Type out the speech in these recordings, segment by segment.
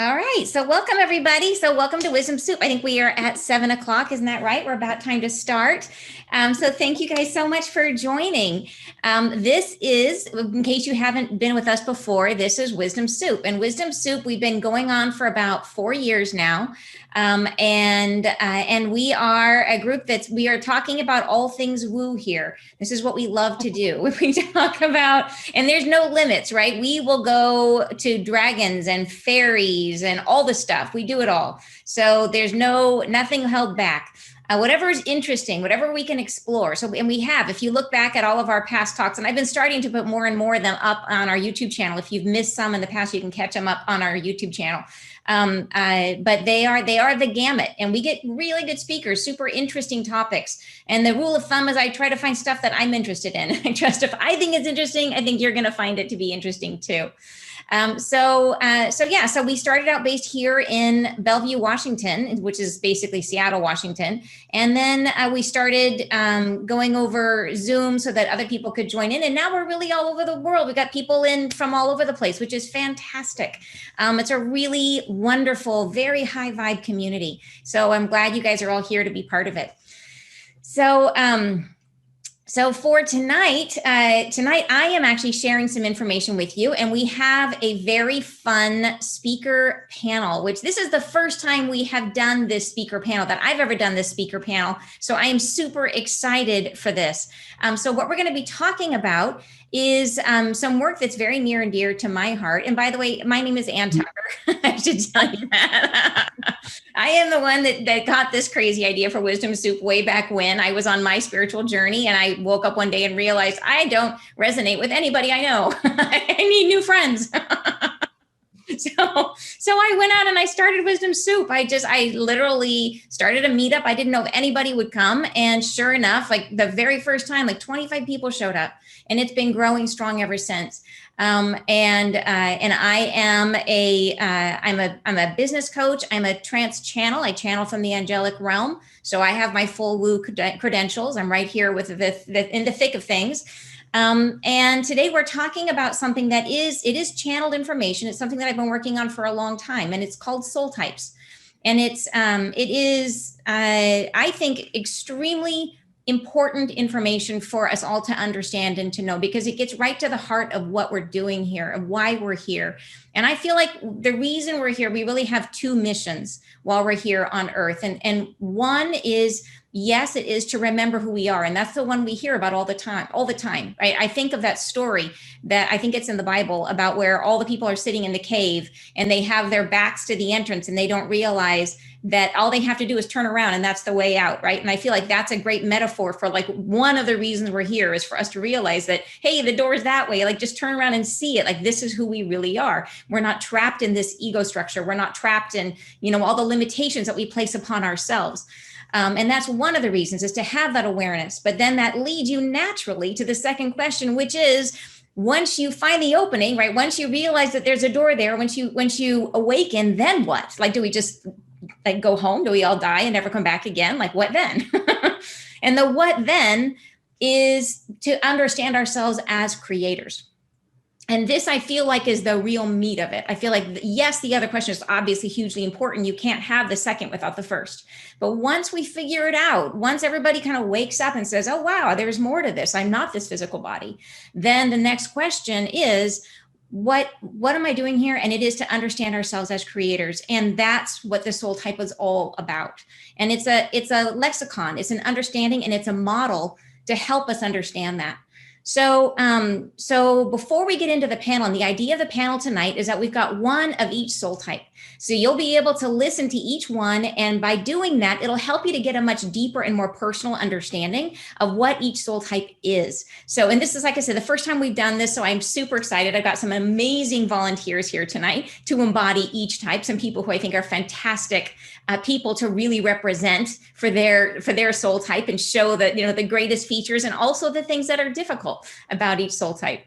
All right. So welcome everybody. So welcome to Wisdom Soup. I think we are at 7 o'clock. Isn't that right? We're about time to start. So thank you guys so much for joining. This is, in case you haven't been with us before, this is Wisdom Soup. And Wisdom Soup, we've been going on for about 4 years now. And we are a group we are talking about all things woo here. This is what we love to do. We talk about, and there's no limits, right? We will go to dragons and fairies and all the stuff. We do it all. So there's nothing held back. Whatever is interesting, whatever we can explore. So, and we have, if you look back at all of our past talks, and I've been starting to put more and more of them up on our YouTube channel. If you've missed some in the past, you can catch them up on our YouTube channel. But they are the gamut, and we get really good speakers, super interesting topics. And the rule of thumb is I try to find stuff that I'm interested in. I trust if I think it's interesting, I think you're going to find it to be interesting too. So we started out based here in Bellevue, Washington, which is basically Seattle, Washington. And then we started going over Zoom so that other people could join in. And now we're really all over the world. We got people in from all over the place, which is fantastic. It's a really wonderful, very high vibe community. So I'm glad you guys are all here to be part of it. So for tonight I am actually sharing some information with you, and we have a very fun speaker panel, which this is the first time we have done this speaker panel, that I've ever done this speaker panel. So I am super excited for this. So what we're going to be talking about is some work that's very near and dear to my heart. And by the way, my name is Ann Tucker. I should tell you that. I am the one that got this crazy idea for Wisdom Soup way back when I was on my spiritual journey, and I woke up one day and realized I don't resonate with anybody I know. I need new friends. So I went out and I started Wisdom Soup. I literally started a meetup. I didn't know if anybody would come. And sure enough, like the very first time, like 25 people showed up, and it's been growing strong ever since. And I am I'm a business coach. I'm a trance channel. I channel from the angelic realm. So I have my full woo credentials. I'm right here with in the thick of things. And today we're talking about something that it is channeled information. It's something that I've been working on for a long time, and it's called soul types. And it is, I think, extremely important information for us all to understand and to know, because it gets right to the heart of what we're doing here and why we're here. And I feel like the reason we're here, we really have two missions while we're here on Earth. And one is, yes, it is to remember who we are. And that's the one we hear about all the time, right? I think of that story that I think it's in the Bible about where all the people are sitting in the cave and they have their backs to the entrance, and they don't realize that all they have to do is turn around, and that's the way out, right? And I feel like that's a great metaphor for, like, one of the reasons we're here is for us to realize that, hey, the door's that way. Like, just turn around and see it. Like, this is who we really are. We're not trapped in this ego structure. We're not trapped in, all the limitations that we place upon ourselves. And that's one of the reasons, is to have that awareness. But then that leads you naturally to the second question, which is, once you find the opening, right? Once you realize that there's a door there, once you awaken, then what? Like, do we just go home? Do we all die and never come back again? Like, what then? And the what then is to understand ourselves as creators. And this, I feel like, is the real meat of it. I feel like, yes, the other question is obviously hugely important. You can't have the second without the first. But once we figure it out, once everybody kind of wakes up and says, oh, wow, there's more to this. I'm not this physical body. Then the next question is, what am I doing here? And it is to understand ourselves as creators. And that's what the soul type is all about. And it's a lexicon, it's an understanding, and it's a model to help us understand that. So before we get into the panel, and the idea of the panel tonight is that we've got one of each soul type. So you'll be able to listen to each one. And by doing that, it'll help you to get a much deeper and more personal understanding of what each soul type is. So, and this is, like I said, the first time we've done this. So I'm super excited. I've got some amazing volunteers here tonight to embody each type. Some people who I think are fantastic people to really represent for their soul type and show that, the greatest features and also the things that are difficult about each soul type.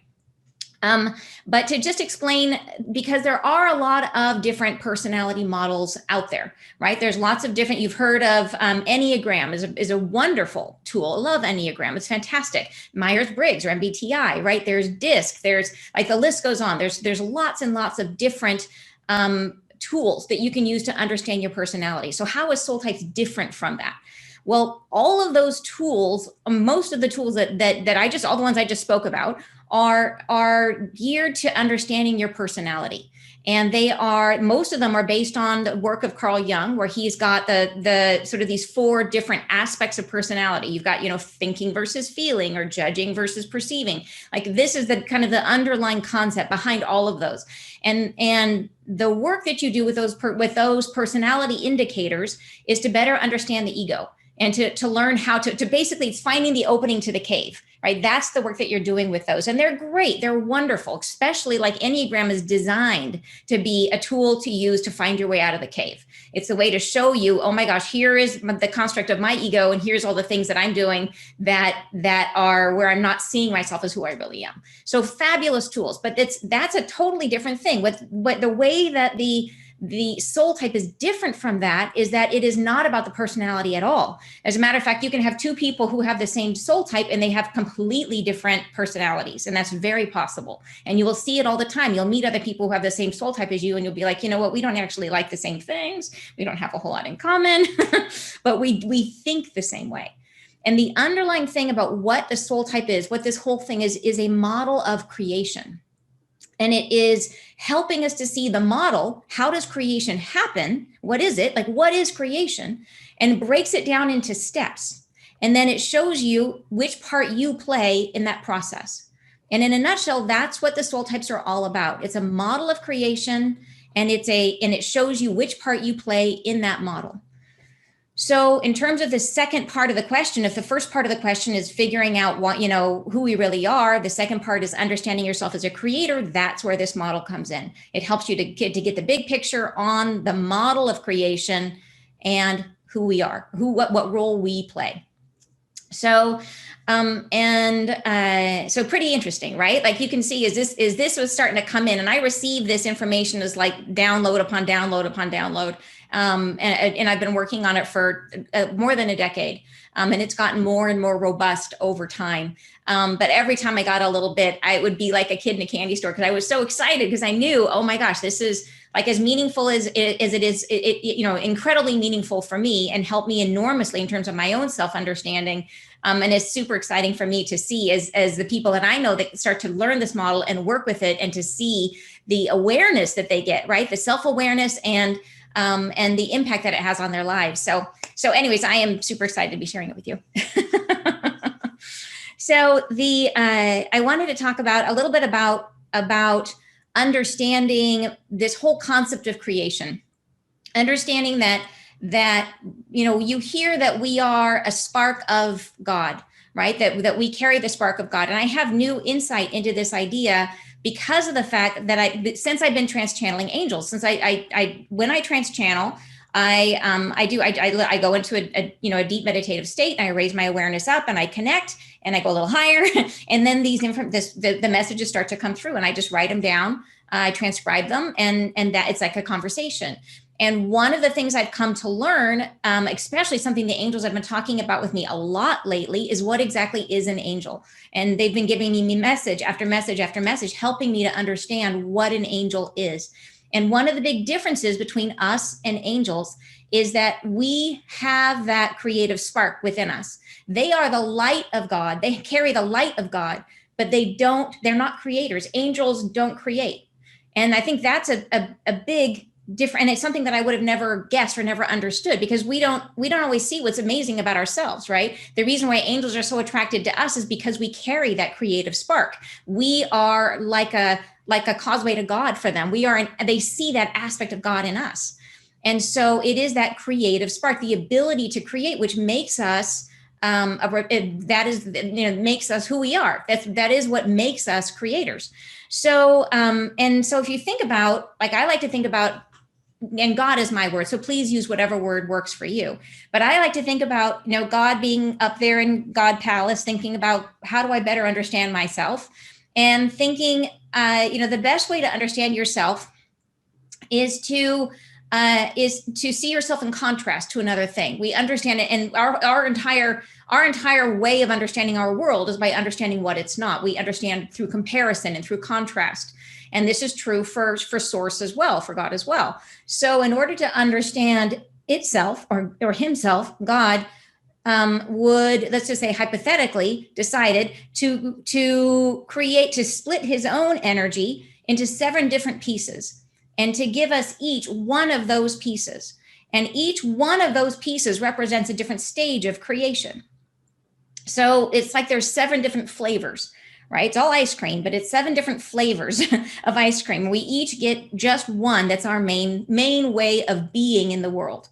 But to just explain, because there are a lot of different personality models out there, right? There's lots of different, you've heard of Enneagram is a wonderful tool. I love Enneagram. It's fantastic. Myers-Briggs or MBTI, right? There's DISC, there's, like, the list goes on. There's lots and lots of different tools that you can use to understand your personality. So how is soul types different from that? Well, all of those tools, most of the tools that all the ones I just spoke about are geared to understanding your personality. And most of them are based on the work of Carl Jung, where he's got the sort of these 4 different aspects of personality. You've got, thinking versus feeling, or judging versus perceiving. Like, this is the kind of the underlying concept behind all of those. And the work that you do with those personality indicators is to better understand the ego, and to learn how to basically, it's finding the opening to the cave, right? That's the work that you're doing with those. And they're great. They're wonderful, especially like Enneagram is designed to be a tool to use to find your way out of the cave. It's the way to show you, oh my gosh, here is the construct of my ego. And here's all the things that I'm doing that are where I'm not seeing myself as who I really am. So fabulous tools, but that's a totally different thing. What the way that the soul type is different from that is that it is not about the personality at all. As a matter of fact, you can have 2 people who have the same soul type and they have completely different personalities. And that's very possible. And you will see it all the time. You'll meet other people who have the same soul type as you, and you'll be like, you know what? We don't actually like the same things. We don't have a whole lot in common, but we think the same way. And the underlying thing about what the soul type is, what this whole thing is a model of creation. And it is helping us to see the model. How does creation happen? What is it? Like, what is creation? And breaks it down into steps. And then it shows you which part you play in that process. And in a nutshell, that's what the soul types are all about. It's a model of creation, and it shows you which part you play in that model. So in terms of the second part of the question, if the first part of the question is figuring out what, who we really are, the second part is understanding yourself as a creator. That's where this model comes in. It helps you to get the big picture on the model of creation and who we are, what role we play. So, so pretty interesting, right? Like, you can see, is this was starting to come in, and I received this information as like download upon download upon download. And I've been working on it for more than a decade. And it's gotten more and more robust over time. But every time I got a little bit, I would be like a kid in a candy store, because I was so excited, because I knew, oh my gosh, this is like as meaningful as it is, incredibly meaningful for me, and helped me enormously in terms of my own self-understanding. And it's super exciting for me to see as the people that I know that start to learn this model and work with it, and to see the awareness that they get, right? The self-awareness and the impact that it has on their lives. So anyways, I am super excited to be sharing it with you. So I wanted to talk a little bit about understanding this whole concept of creation, understanding that you hear that we are a spark of God, right? That we carry the spark of God. And I have new insight into this idea because of the fact that since I've been trans-channeling angels, when I trans-channel, I go into a deep meditative state, and I raise my awareness up, and I connect, and I go a little higher, and then the messages start to come through, and I just write them down, I transcribe them, and that it's like a conversation. And one of the things I've come to learn, especially something the angels have been talking about with me a lot lately, is what exactly is an angel. And they've been giving me message after message after message, helping me to understand what an angel is. And one of the big differences between us and angels is that we have that creative spark within us. They are the light of God. They carry the light of God, but they're not creators. Angels don't create. And I think that's a big different, and it's something that I would have never guessed or never understood, because we don't always see what's amazing about ourselves, right? The reason why angels are so attracted to us is because we carry that creative spark. We are like a causeway to God for them. They see that aspect of God in us. And so it is that creative spark, the ability to create, which makes us makes us who we are. That is what makes us creators. So and so if you think about, like, I like to think about, and God is my word, so please use whatever word works for you. But I like to think about, God being up there in God Palace, thinking about how do I better understand myself, and thinking, the best way to understand yourself is to see yourself in contrast to another thing. We understand it, and our entire way of understanding our world is by understanding what it's not. We understand through comparison and through contrast. And this is true for source as well, for God as well. So in order to understand itself or himself, God would, let's just say hypothetically, decided to create, to split his own energy into 7 different pieces and to give us each one of those pieces. And each one of those pieces represents a different stage of creation. So it's like there's 7 different flavors, right? It's all ice cream, but it's 7 different flavors of ice cream. We each get just one that's our main way of being in the world.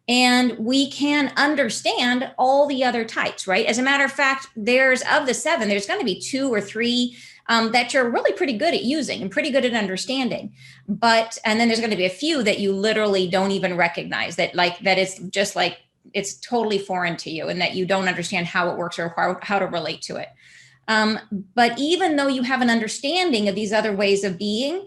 And we can understand all the other types, right? As a matter of fact, of the 7, there's going to be 2 or 3 that you're really pretty good at using and pretty good at understanding. And then there's going to be a few that you literally don't even recognize, that it's just like, it's totally foreign to you and that you don't understand how it works or how to relate to it. But even though you have an understanding of these other ways of being,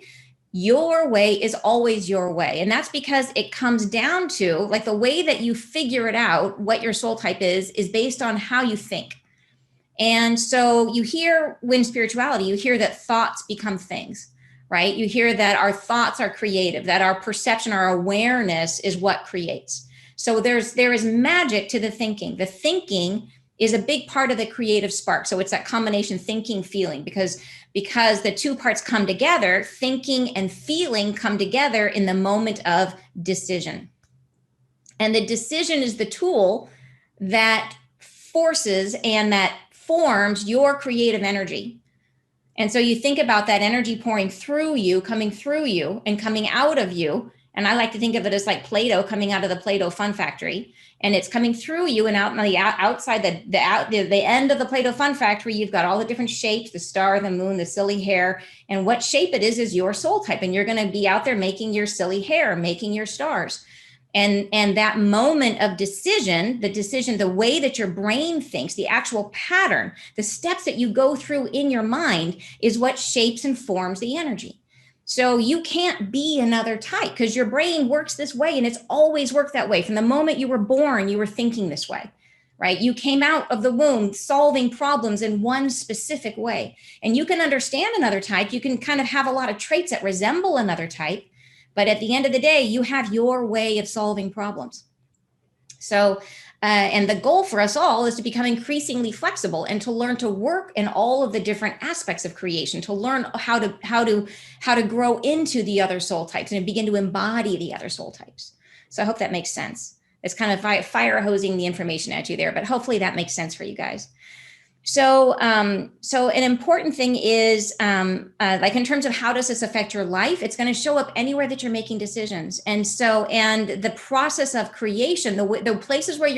your way is always your way. And that's because it comes down to, like, the way that you figure it out, what your soul type is based on how you think. And so you hear, in spirituality, you hear that thoughts become things, right? You hear that our thoughts are creative, that our perception, our awareness is what creates. So there is magic to the thinking. The thinking is a big part of the creative spark. So it's that combination thinking, feeling, because the 2 parts come together, thinking and feeling come together in the moment of decision. And the decision is the tool that forces and that forms your creative energy. And so you think about that energy pouring through you, coming through you and coming out of you. And I like to think of it as like Play-Doh coming out of the Play-Doh Fun Factory, and it's coming through you and out on the outside, the end of the Play-Doh Fun Factory. You've got all the different shapes, the star, the moon, the silly hair, and what shape it is your soul type. And you're going to be out there making your silly hair, making your stars. And that moment of decision, the way that your brain thinks, the actual pattern, the steps that you go through in your mind is what shapes and forms the energy. So you can't be another type because your brain works this way, and it's always worked that way. From the moment you were born, you were thinking this way, right? You came out of the womb solving problems in one specific way. And you can understand another type. You can kind of have a lot of traits that resemble another type. But at the end of the day, you have your way of solving problems. So, and the goal for us all is to become increasingly flexible and to learn to work in all of the different aspects of creation, to learn how to grow into the other soul types and begin to embody the other soul types. So I hope that makes sense. It's kind of fire hosing the information at you there, but hopefully that makes sense for you guys. So an important thing is, like in terms of how does this affect your life, it's going to show up anywhere that you're making decisions. And the process of creation, the places where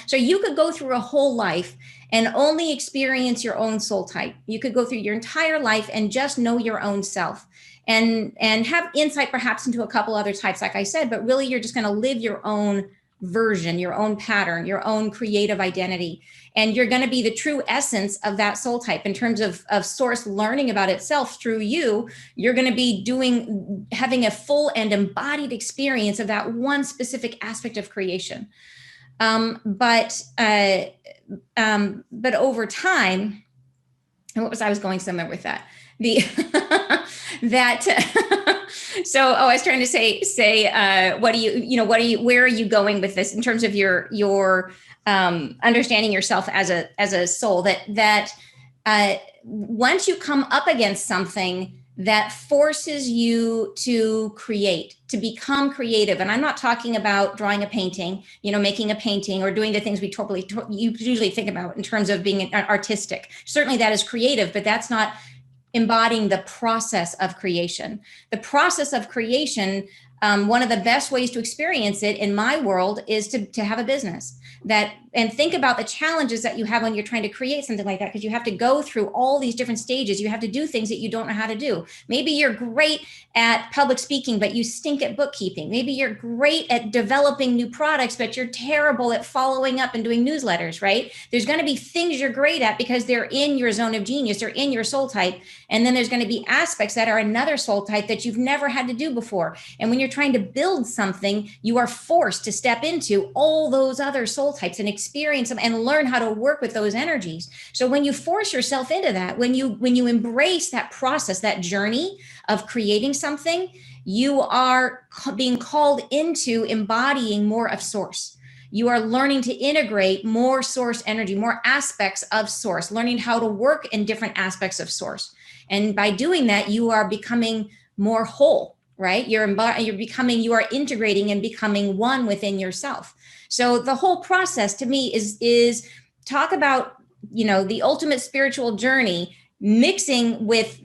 so you could go through a whole life and only experience your own soul type. You could go through your entire life and just know your own self and have insight perhaps into a couple other types, like I said, but really you're just going to live your own version, your own pattern, your own creative identity. And you're going to be the true essence of that soul type in terms of source learning about itself through you. You're going to be having a full and embodied experience of that one specific aspect of creation. But over time, I was going somewhere with that. I was trying to say, where are you going with this in terms of your understanding yourself as a soul, that once you come up against something that forces you to create, to become creative. And I'm not talking about drawing a painting, making a painting or doing the things you usually think about in terms of being artistic. Certainly that is creative, but that's not embodying the process of creation. The process of creation, one of the best ways to experience it in my world is to have a business and think about the challenges that you have when you're trying to create something like that, because you have to go through all these different stages. You have to do things that you don't know how to do. Maybe you're great at public speaking, but you stink at bookkeeping. Maybe you're great at developing new products, but you're terrible at following up and doing newsletters, right? There's going to be things you're great at because they're in your zone of genius, they're in your soul type. And then there's going to be aspects that are another soul type that you've never had to do before. And when you're trying to build something, you are forced to step into all those other soul types and experience them and learn how to work with those energies. So when you force yourself into that, when you embrace that process, that journey of creating something, you are being called into embodying more of source. You are learning to integrate more source energy, more aspects of source, learning how to work in different aspects of source. And by doing that, you are becoming more whole, right? You are integrating and becoming one within yourself. So the whole process to me is talk about, the ultimate spiritual journey mixing with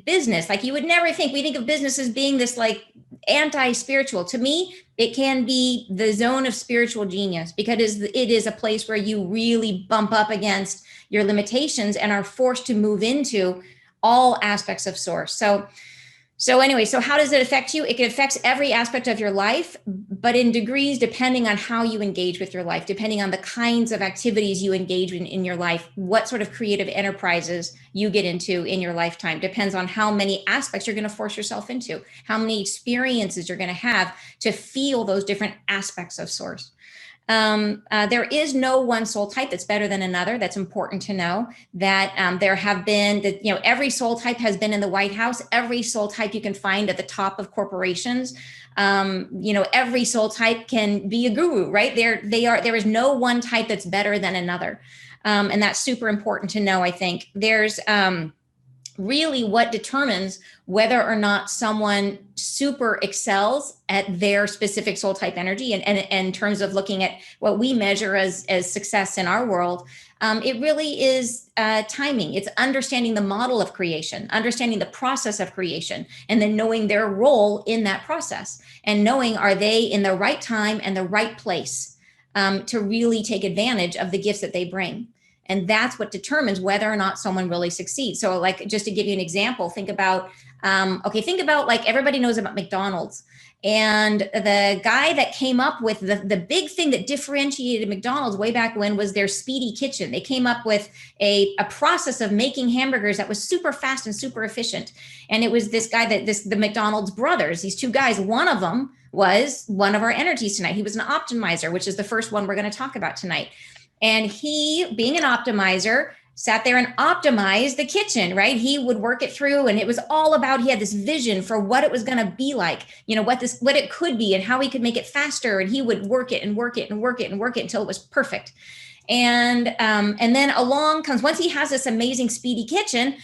business. Like, you would never think, we think of business as being this like anti-spiritual. To me, it can be the zone of spiritual genius, because it is a place where you really bump up against your limitations and are forced to move into all aspects of source. So anyway, so how does it affect you? It affects every aspect of your life, but in degrees, depending on how you engage with your life, depending on the kinds of activities you engage in your life, what sort of creative enterprises you get into in your lifetime, depends on how many aspects you're going to force yourself into, how many experiences you're going to have to feel those different aspects of source. There is no one soul type that's better than another. That's important to know. That there have been that, every soul type has been in the White House. Every soul type you can find at the top of corporations. Every soul type can be a guru, right? There is no one type that's better than another. And that's super important to know. I think there's really what determines whether or not someone super excels at their specific soul type energy. And in terms of looking at what we measure as success in our world, it really is timing. It's understanding the model of creation, understanding the process of creation, and then knowing their role in that process, and knowing, are they in the right time and the right place to really take advantage of the gifts that they bring. And that's what determines whether or not someone really succeeds. So, like, just to give you an example, think about like, everybody knows about McDonald's. And the guy that came up with the big thing that differentiated McDonald's way back when was their speedy kitchen. They came up with a process of making hamburgers that was super fast and super efficient. And it was this guy the McDonald's brothers, these two guys. One of them was one of our energies tonight. He was an optimizer, which is the first one we're going to talk about tonight. And he, being an optimizer, sat there and optimized the kitchen, right? He would work it through, and it was all about, he had this vision for what it was going to be like, what it could be and how he could make it faster. And he would work it and work it and work it and work it until it was perfect. And then along comes, once he has this amazing speedy kitchen,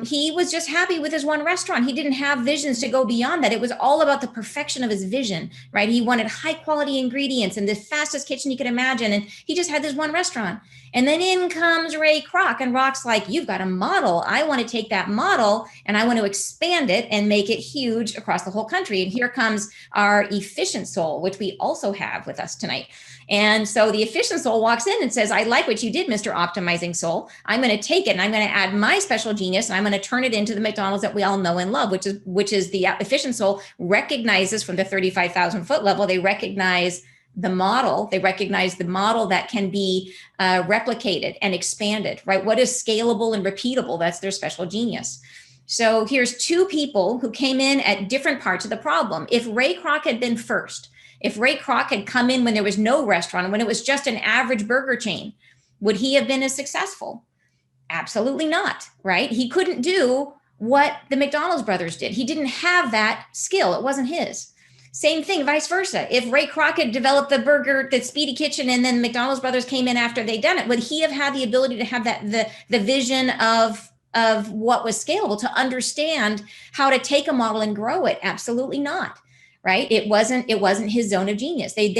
he was just happy with his one restaurant. He didn't have visions to go beyond that. It was all about the perfection of his vision, right? He wanted high quality ingredients and the fastest kitchen you could imagine. And he just had this one restaurant. And then in comes Ray Kroc, and Rock's like, you've got a model. I want to take that model and I want to expand it and make it huge across the whole country. And here comes our efficient soul, which we also have with us tonight. And so the efficient soul walks in and says, I like what you did, Mr. Optimizing Soul. I'm going to take it and I'm going to add my special genius, and I'm going to turn it into the McDonald's that we all know and love, which is the efficient soul recognizes from the 35,000 foot level. They recognize the model. They recognize the model that can be replicated and expanded, right? What is scalable and repeatable? That's their special genius. So here's two people who came in at different parts of the problem. If Ray Kroc had been first, if Ray Kroc had come in when there was no restaurant, when it was just an average burger chain, would he have been as successful? Absolutely not, right? He couldn't do what the McDonald's brothers did. He didn't have that skill. It wasn't his. Same thing, vice versa. If Ray Kroc had developed the speedy kitchen, and then McDonald's brothers came in after they'd done it, would he have had the ability to have the vision of what was scalable, to understand how to take a model and grow it? Absolutely not. Right? It wasn't his zone of genius. They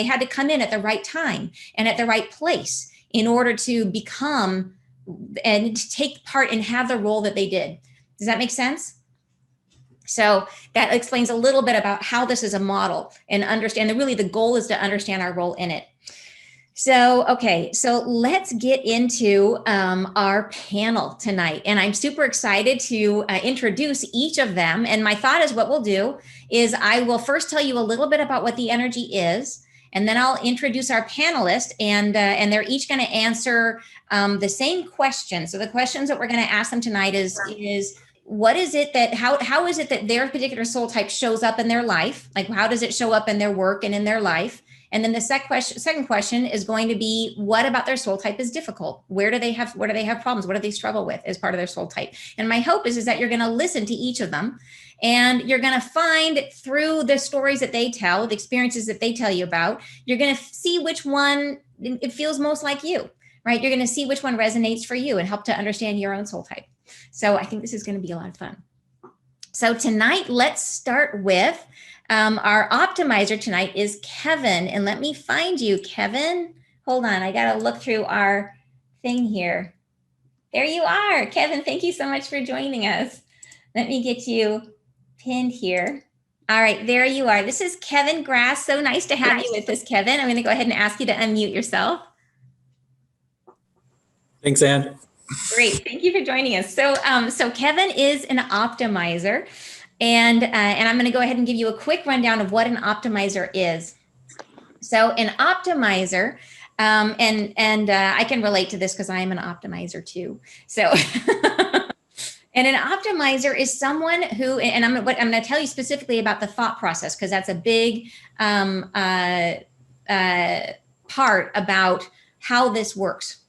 had to come in at the right time and at the right place in order to become and to take part and have the role that they did. Does that make sense? So that explains a little bit about how this is a model, and understand that really the goal is to understand our role in it. So, okay, so let's get into our panel tonight. And I'm super excited to introduce each of them. And my thought is, what we'll do is I will first tell you a little bit about what the energy is, and then I'll introduce our panelists, and they're each going to answer the same question. So the questions that we're going to ask them tonight is what is it that, how is it that their particular soul type shows up in their life? Like, how does it show up in their work and in their life? And then the second question is going to be, what about their soul type is difficult? What do they have problems? What do they struggle with as part of their soul type? And my hope is that you're going to listen to each of them, and you're going to find through the stories that they tell, the experiences that they tell you about, you're going to see which one it feels most like you, right? You're going to see which one resonates for you and help to understand your own soul type. So I think this is going to be a lot of fun. So tonight, let's start with our optimizer tonight is Kevin. And let me find you, Kevin. Hold on, I got to look through our thing here. There you are, Kevin. Thank you so much for joining us. Let me get you pinned here. All right, there you are. This is Kevin Grass. So nice to have you with us, Kevin. I'm going to go ahead and ask you to unmute yourself. Thanks, Ann. Great, thank you for joining us. So, so Kevin is an optimizer, and I'm going to go ahead and give you a quick rundown of what an optimizer is. So, an optimizer, and I can relate to this because I am an optimizer too. So. And an optimizer is someone who, and I'm going to tell you specifically about the thought process, because that's a big part about how this works.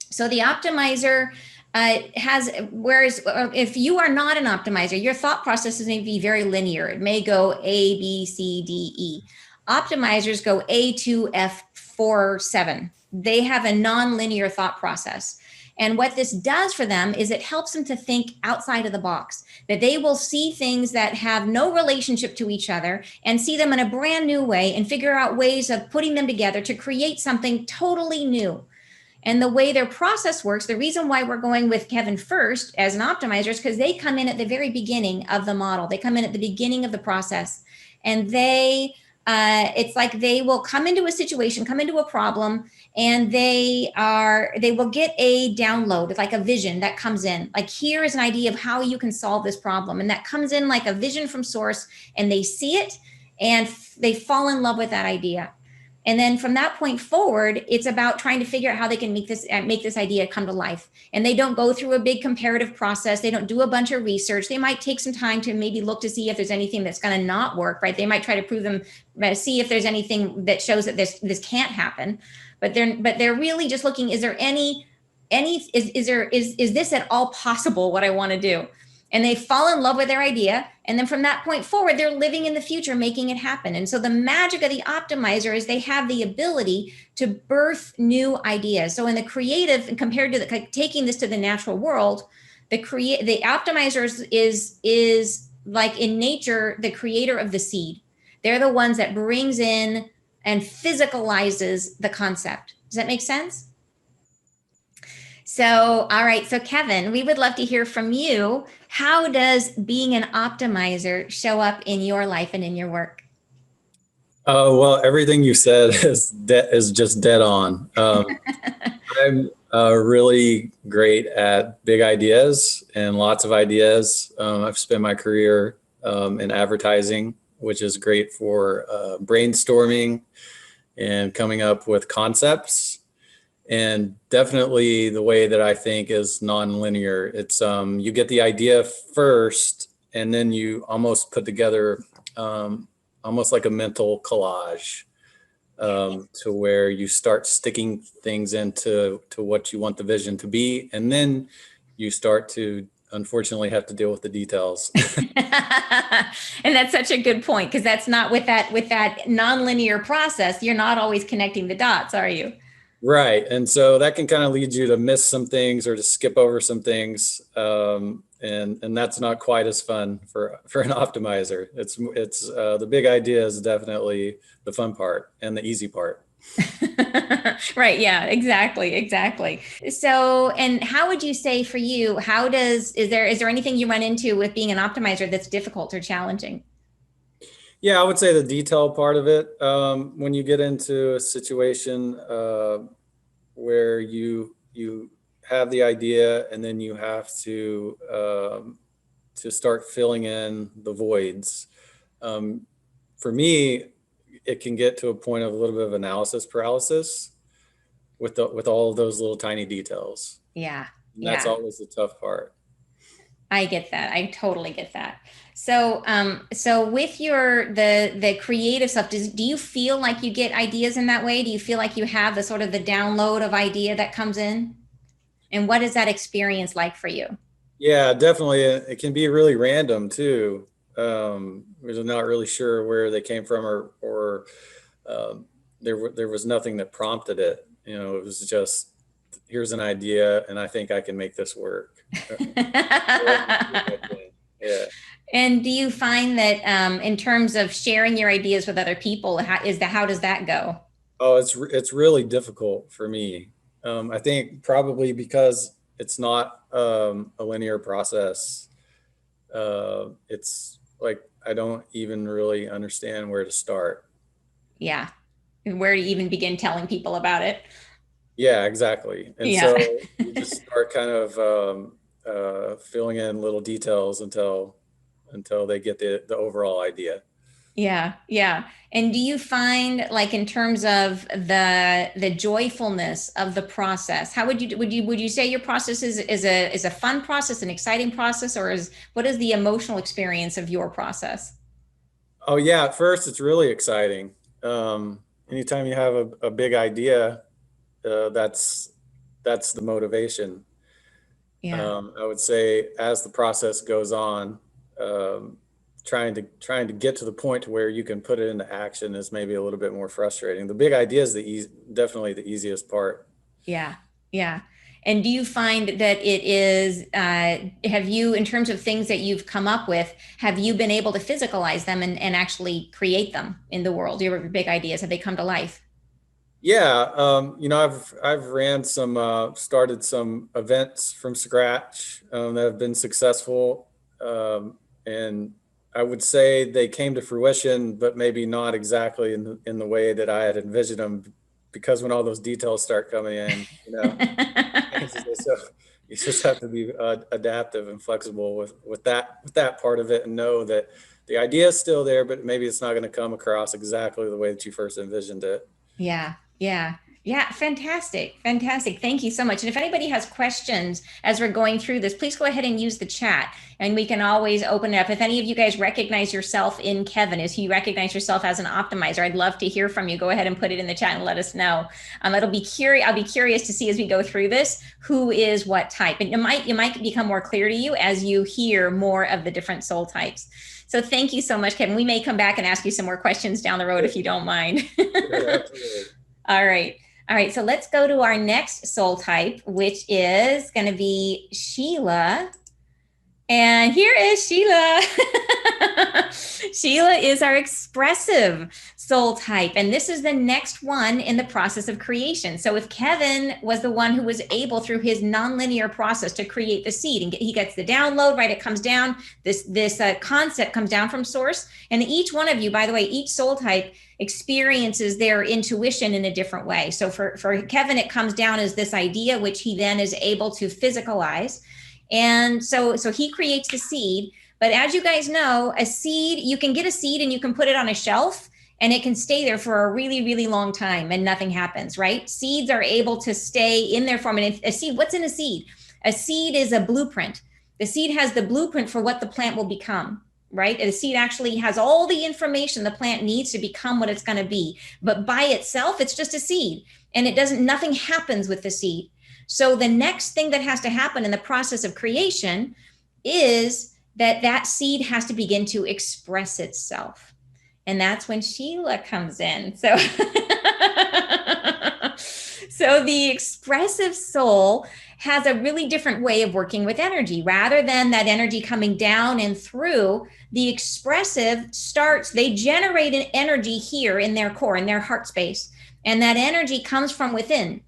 So the optimizer whereas if you are not an optimizer, your thought processes may be very linear. It may go A, B, C, D, E. Optimizers go A, 2, F, 4, 7. They have a non-linear thought process. And what this does for them is it helps them to think outside of the box, that they will see things that have no relationship to each other and see them in a brand new way and figure out ways of putting them together to create something totally new. And the way their process works, the reason why we're going with Kevin first as an optimizer is because they come in at the very beginning of the model. They come in at the beginning of the process, and it's like they will come into a situation, come into a problem, and they will get a download. It's like a vision that comes in, like, here is an idea of how you can solve this problem. And that comes in like a vision from source, and they see it and they fall in love with that idea. And then from that point forward, it's about trying to figure out how they can make this idea come to life. And they don't go through a big comparative process. They don't do a bunch of research. They might take some time to maybe look to see if there's anything that's going to not work, right? They might try to prove them, see if there's anything that shows that this can't happen. But they're really just looking, is there is this at all possible, what I want to do? And they fall in love with their idea. And then from that point forward, they're living in the future, making it happen. And so the magic of the optimizer is they have the ability to birth new ideas. So in the creative, and compared to taking this to the natural world, the optimizer is like in nature, the creator of the seed. They're the ones that brings in and physicalizes the concept. Does that make sense? So, all right. So Kevin, we would love to hear from you. How does being an optimizer show up in your life and in your work? Well, everything you said is just dead on. I'm really great at big ideas and lots of ideas. I've spent my career in advertising, which is great for brainstorming and coming up with concepts. And definitely the way that I think is non-linear. It's you get the idea first, and then you almost put together almost like a mental collage to where you start sticking things into what you want the vision to be. And then you start to, unfortunately, have to deal with the details. And that's such a good point, because that's not with that non-linear process. You're not always connecting the dots, are you? Right. And so that can kind of lead you to miss some things or to skip over some things. And that's not quite as fun for an optimizer. It's the big idea is definitely the fun part and the easy part. Right. Yeah, exactly. So, and how would you say for you, is there anything you run into with being an optimizer that's difficult or challenging? Yeah, I would say the detail part of it. When you get into a situation where you have the idea and then you have to start filling in the voids. For me, it can get to a point of a little bit of analysis paralysis with all of those little tiny details. Yeah. And that's always the tough part. I get that. I totally get that. So, so with the creative stuff, do you feel like you get ideas in that way? Do you feel like you have the sort of the download of idea that comes in? And what is that experience like for you? Yeah, definitely. It can be really random too. We're not really sure where they came from, or there was nothing that prompted it. You know, it was just, here's an idea, and I think I can make this work. Yeah. And do you find that in terms of sharing your ideas with other people, how does that go? Oh, it's really difficult for me. I think probably because it's not a linear process. It's like I don't even really understand where to start. Yeah. And where to even begin telling people about it? Yeah, exactly. And Yeah. so you just start kind of filling in little details until they get the overall idea. Yeah, yeah. And do you find, like, in terms of the joyfulness of the process, how would you say your process is a fun process, an exciting process, or what is the emotional experience of your process? Oh yeah, at first it's really exciting. Anytime you have a big idea, that's the motivation. Yeah. I would say as the process goes on, um, trying to get to the point where you can put it into action is maybe a little bit more frustrating. The big idea is definitely the easiest part. Yeah, yeah. And do you find that it is, have you, in terms of things that you've come up with, have you been able to physicalize them and actually create them in the world? Your big ideas, have they come to life? Yeah, I've ran some started some events from scratch that have been successful, and I would say they came to fruition, but maybe not exactly in the way that I had envisioned them, because when all those details start coming in, so you just have to be adaptive and flexible with that part of it, and know that the idea is still there, but maybe it's not going to come across exactly the way that you first envisioned it. Yeah, yeah, yeah. Fantastic, fantastic. Thank you so much. And if anybody has questions as we're going through this, please go ahead and use the chat and we can always open it up. If any of you guys recognize yourself in Kevin, if you recognize yourself as an optimizer, I'd love to hear from you. Go ahead and put it in the chat and let us know. I'll be curious to see as we go through this, who is what type. And it might become more clear to you as you hear more of the different soul types. So thank you so much, Kevin. We may come back and ask you some more questions down the road if you don't mind. Sure, absolutely. All right. All right. So let's go to our next soul type, which is going to be Sheila. And here is Sheila. Sheila is our expressive soul type. And this is the next one in the process of creation. So if Kevin was the one who was able through his nonlinear process to create the seed, and he gets the download, right? It comes down, this concept comes down from source. And each one of you, by the way, each soul type experiences their intuition in a different way. So for Kevin, it comes down as this idea, which he then is able to physicalize. And so he creates the seed. But as you guys know, a seed, you can get a seed and you can put it on a shelf and it can stay there for a really, really long time and nothing happens, right? Seeds are able to stay in their form. And a seed, what's in a seed? A seed is a blueprint. The seed has the blueprint for what the plant will become, right? The seed actually has all the information the plant needs to become what it's going to be. But by itself, it's just a seed. And nothing happens with the seed. So the next thing that has to happen in the process of creation is that seed has to begin to express itself. And that's when Sheila comes in. So, so the expressive soul has a really different way of working with energy. Rather than that energy coming down and through, the expressive they generate an energy here in their core, in their heart space. And that energy comes from within.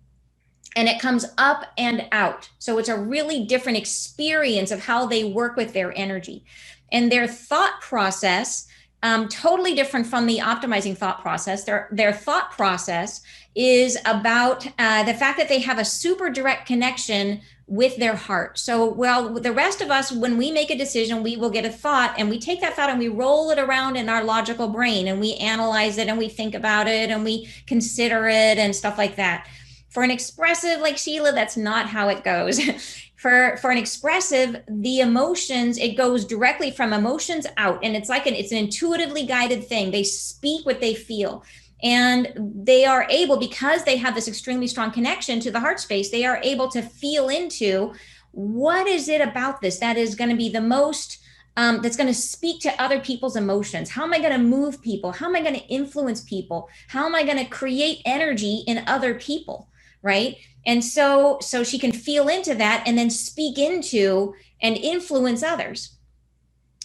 And it comes up and out. So it's a really different experience of how they work with their energy. And their thought process, totally different from the optimizing thought process. Their thought process is about the fact that they have a super direct connection with their heart. So, well, the rest of us, when we make a decision, we will get a thought and we take that thought and we roll it around in our logical brain and we analyze it and we think about it and we consider it and stuff like that. For an expressive like Sheila, that's not how it goes. For an expressive, the emotions, it goes directly from emotions out, and it's an intuitively guided thing. They speak what they feel, and they are able, because they have this extremely strong connection to the heart space, they are able to feel into what is it about this that is going to be the most that's going to speak to other people's emotions. How am I going to move people? How am I going to influence people? How am I going to create energy in other people? Right. And so she can feel into that and then speak into and influence others.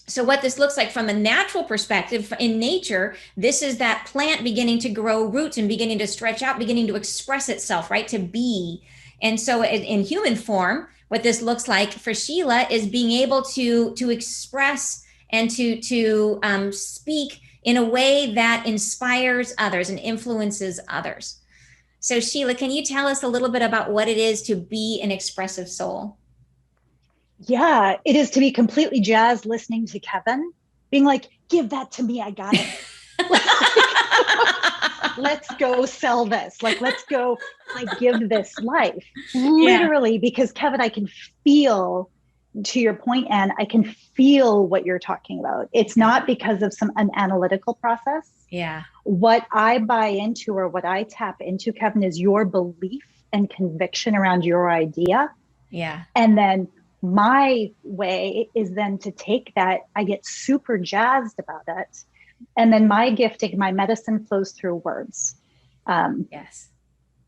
So what this looks like from a natural perspective in nature, this is that plant beginning to grow roots and beginning to stretch out, beginning to express itself, right? To be. And so in human form, what this looks like for Sheila is being able to express and to speak in a way that inspires others and influences others. So Sheila, can you tell us a little bit about what it is to be an expressive soul? Yeah, it is to be completely jazzed listening to Kevin, being like, give that to me, I got it. Let's go sell this. Like, let's go give this life. Literally, yeah. Because Kevin, I can feel, to your point, Anne, I can feel what you're talking about. It's not because of an analytical process. Yeah. What I buy into or what I tap into, Kevin, is your belief and conviction around your idea. Yeah. And then my way is then to take that, I get super jazzed about it. And then my gifting, my medicine flows through words. Yes.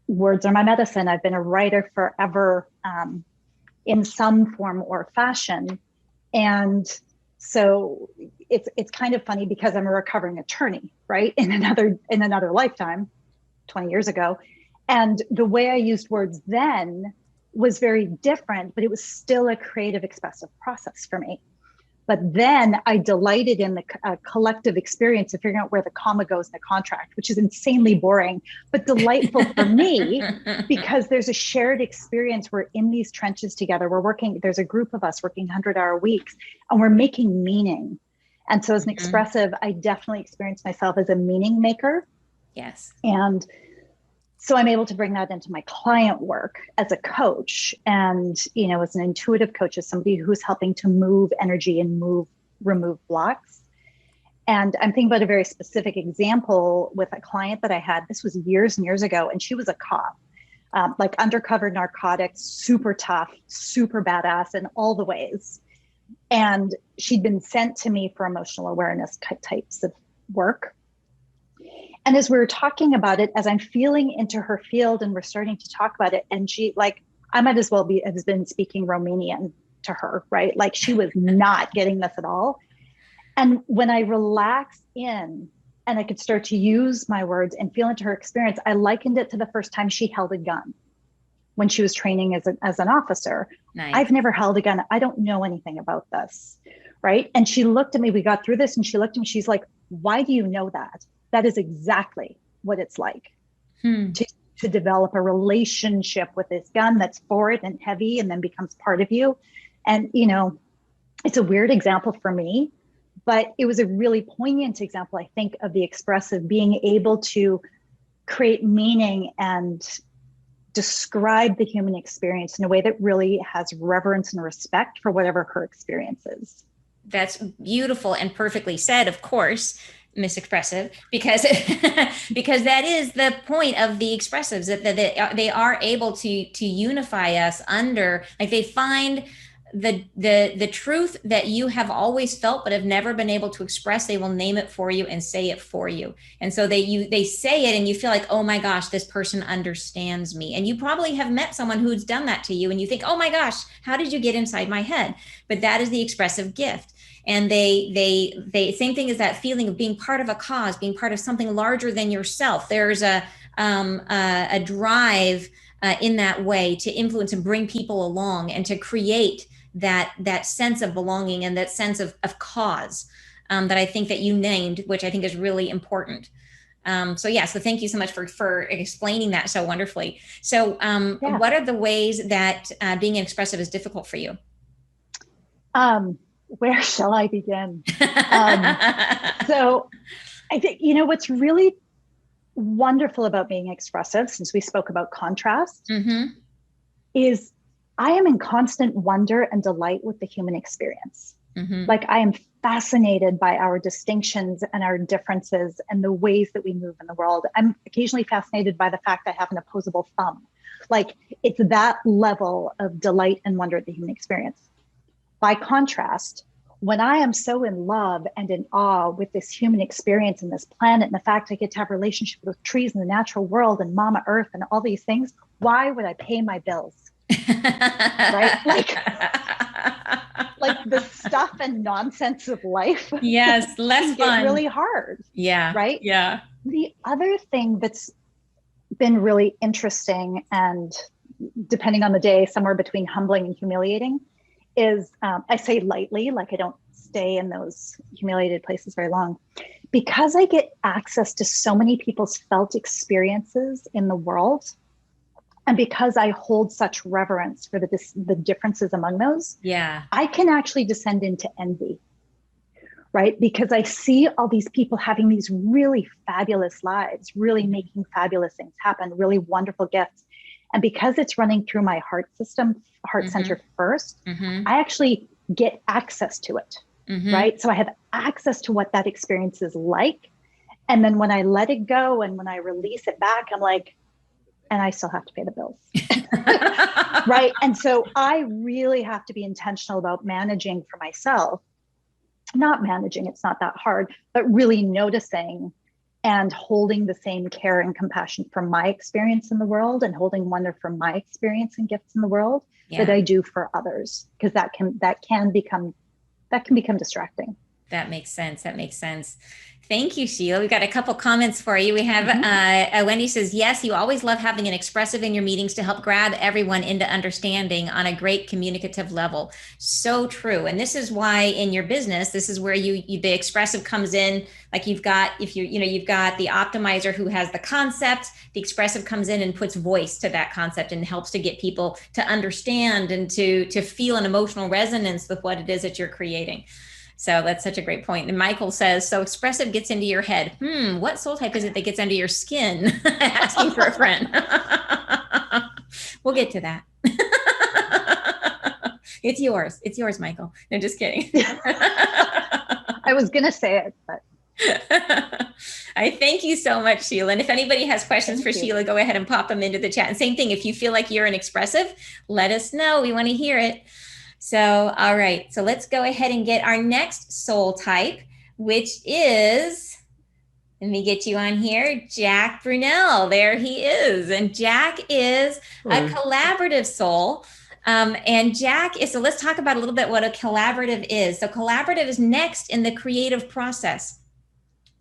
Words are my medicine. I've been a writer forever in some form or fashion. And so it's kind of funny because I'm a recovering attorney, right? In another lifetime, 20 years ago. And the way I used words then was very different, but it was still a creative, expressive process for me. But then I delighted in the collective experience of figuring out where the comma goes in a contract, which is insanely boring, but delightful for me because there's a shared experience. We're in these trenches together. We're working, there's a group of us working 100-hour weeks, and we're making meaning. And so as an expressive, I definitely experience myself as a meaning maker. Yes. And so I'm able to bring that into my client work as a coach and, as an intuitive coach, as somebody who's helping to move energy and remove blocks. And I'm thinking about a very specific example with a client that I had. This was years and years ago, and she was a cop, like undercover narcotics, super tough, super badass in all the ways. And she'd been sent to me for emotional awareness types of work. And as we were talking about it, as I'm feeling into her field and we're starting to talk about it, and she, I might as well have been speaking Romanian to her, right? Like she was not getting this at all. And when I relaxed in and I could start to use my words and feel into her experience, I likened it to the first time she held a gun when she was training as an officer. Nice. I've never held a gun. I don't know anything about this, right? And she looked at me, we got through this, and she looked at me, she's like, why do you know that? That is exactly what it's like to develop a relationship with this gun that's forward and heavy and then becomes part of you. And, it's a weird example for me, but it was a really poignant example, I think, of the expressive being able to create meaning and describe the human experience in a way that really has reverence and respect for whatever her experience is. That's beautiful and perfectly said, of course, Miss Expressive, because because that is the point of the expressives, that they are able to unify us under, like they find the truth that you have always felt but have never been able to express. They will name it for you and say it for you. And so they say it and you feel like, oh my gosh, this person understands me. And you probably have met someone who's done that to you and you think, oh my gosh, how did you get inside my head? But that is the expressive gift. And they same thing as that feeling of being part of a cause, being part of something larger than yourself. There's a drive in that way to influence and bring people along and to create that sense of belonging and that sense of cause that I think that you named, which I think is really important. So thank you so much for explaining that so wonderfully. So what are the ways that being expressive is difficult for you? Where shall I begin? So I think, what's really wonderful about being expressive, since we spoke about contrast, Mm-hmm. is I am in constant wonder and delight with the human experience. Mm-hmm. Like, I am fascinated by our distinctions and our differences and the ways that we move in the world. I'm occasionally fascinated by the fact that I have an opposable thumb. Like, it's that level of delight and wonder at the human experience. By contrast, when I am so in love and in awe with this human experience and this planet and the fact I get to have a relationship with trees and the natural world and Mama Earth and all these things, why would I pay my bills? Right? Like the stuff and nonsense of life. Yes, less fun. Really hard. Yeah. Right? Yeah. The other thing that's been really interesting, and depending on the day, somewhere between humbling and humiliating, is I say lightly, like I don't stay in those humiliated places very long, because I get access to so many people's felt experiences in the world. And because I hold such reverence for the differences among those, yeah, I can actually descend into envy, right? Because I see all these people having these really fabulous lives, really making fabulous things happen, really wonderful gifts. And because it's running through my heart system, heart center first, I actually get access to it, right? So I have access to what that experience is like. And then when I let it go and when I release it back, I'm like, and I still have to pay the bills, right? And so I really have to be intentional about managing for myself, not managing, it's not that hard, but really noticing and holding the same care and compassion for my experience in the world and holding wonder for my experience and gifts in the world that I do for others, because that can become distracting. That makes sense. That makes sense. Thank you, Sheila. We've got a couple comments for you. We have Wendy says, yes, you always love having an expressive in your meetings to help grab everyone into understanding on a great communicative level. So true. And this is why in your business, this is where the expressive comes in. Like you've got the optimizer who has the concept, the expressive comes in and puts voice to that concept and helps to get people to understand and to feel an emotional resonance with what it is that you're creating. So that's such a great point. And Michael says, so expressive gets into your head. What soul type is it that gets under your skin? Asking for a friend. We'll get to that. It's yours. It's yours, Michael. No, just kidding. I was going to say it, but. I thank you so much, Sheila. And if anybody has questions for Sheila, go ahead and pop them into the chat. And same thing, if you feel like you're an expressive, let us know. We want to hear it. So, all right. So let's go ahead and get our next soul type, which is, let me get you on here, Jack Brunel. There he is. And Jack is a collaborative soul. And Jack is, so let's talk about a little bit what a collaborative is. So collaborative is next in the creative process.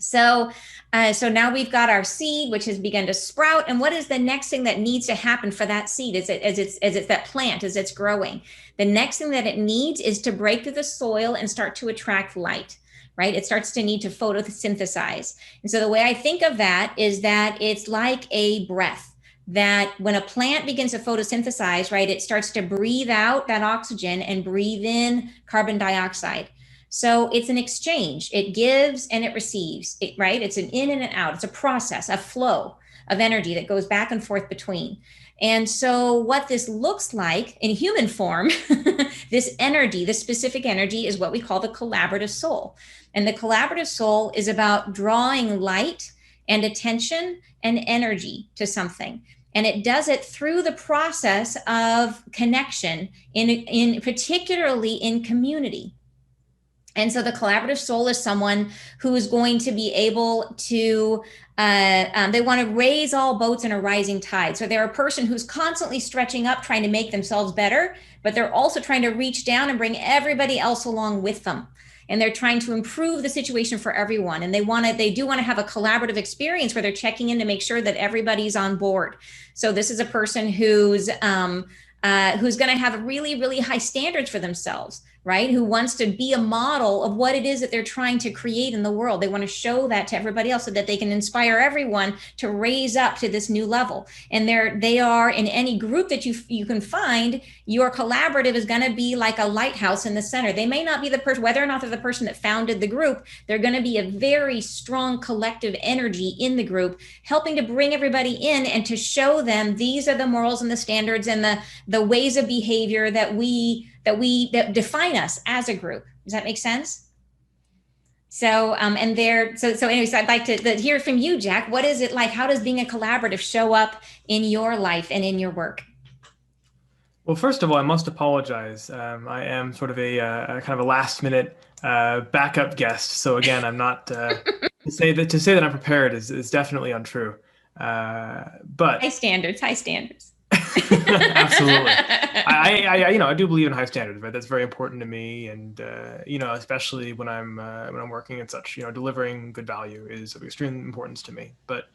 So now we've got our seed, which has begun to sprout. And what is the next thing that needs to happen for that seed as it's that plant, as it's growing? The next thing that it needs is to break through the soil and start to attract light, right? It starts to need to photosynthesize. And so the way I think of that is that it's like a breath, that when a plant begins to photosynthesize, right, it starts to breathe out that oxygen and breathe in carbon dioxide. So it's an exchange. It gives and it receives, right? It's an in and an out. It's a process, a flow of energy that goes back and forth between. And so what this looks like in human form, this energy, this specific energy is what we call the collaborative soul. And the collaborative soul is about drawing light and attention and energy to something. And it does it through the process of connection, in particularly in community. And so the collaborative soul is someone who is going to be able to, they want to raise all boats in a rising tide. So they're a person who's constantly stretching up, trying to make themselves better, but they're also trying to reach down and bring everybody else along with them. And they're trying to improve the situation for everyone. And they do want to have a collaborative experience where they're checking in to make sure that everybody's on board. So this is a person who's going to have really, really high standards for themselves, right? Who wants to be a model of what it is that they're trying to create in the world. They want to show that to everybody else so that they can inspire everyone to raise up to this new level. And they are in any group that you can find, your collaborative is going to be like a lighthouse in the center. They may not be the person, whether or not they're the person that founded the group, they're going to be a very strong collective energy in the group, helping to bring everybody in and to show them these are the morals and the standards and the ways of behavior that define us as a group. Does that make sense? So, anyways, I'd like to hear from you, Jack. What is it like? How does being a collaborative show up in your life and in your work? Well, first of all, I must apologize. I am sort of a kind of a last minute backup guest. So again, I'm not to say that I'm prepared is definitely untrue. But high standards. Absolutely. I do believe in high standards, right? That's very important to me. And, especially when I'm working in such, delivering good value is of extreme importance to me. But,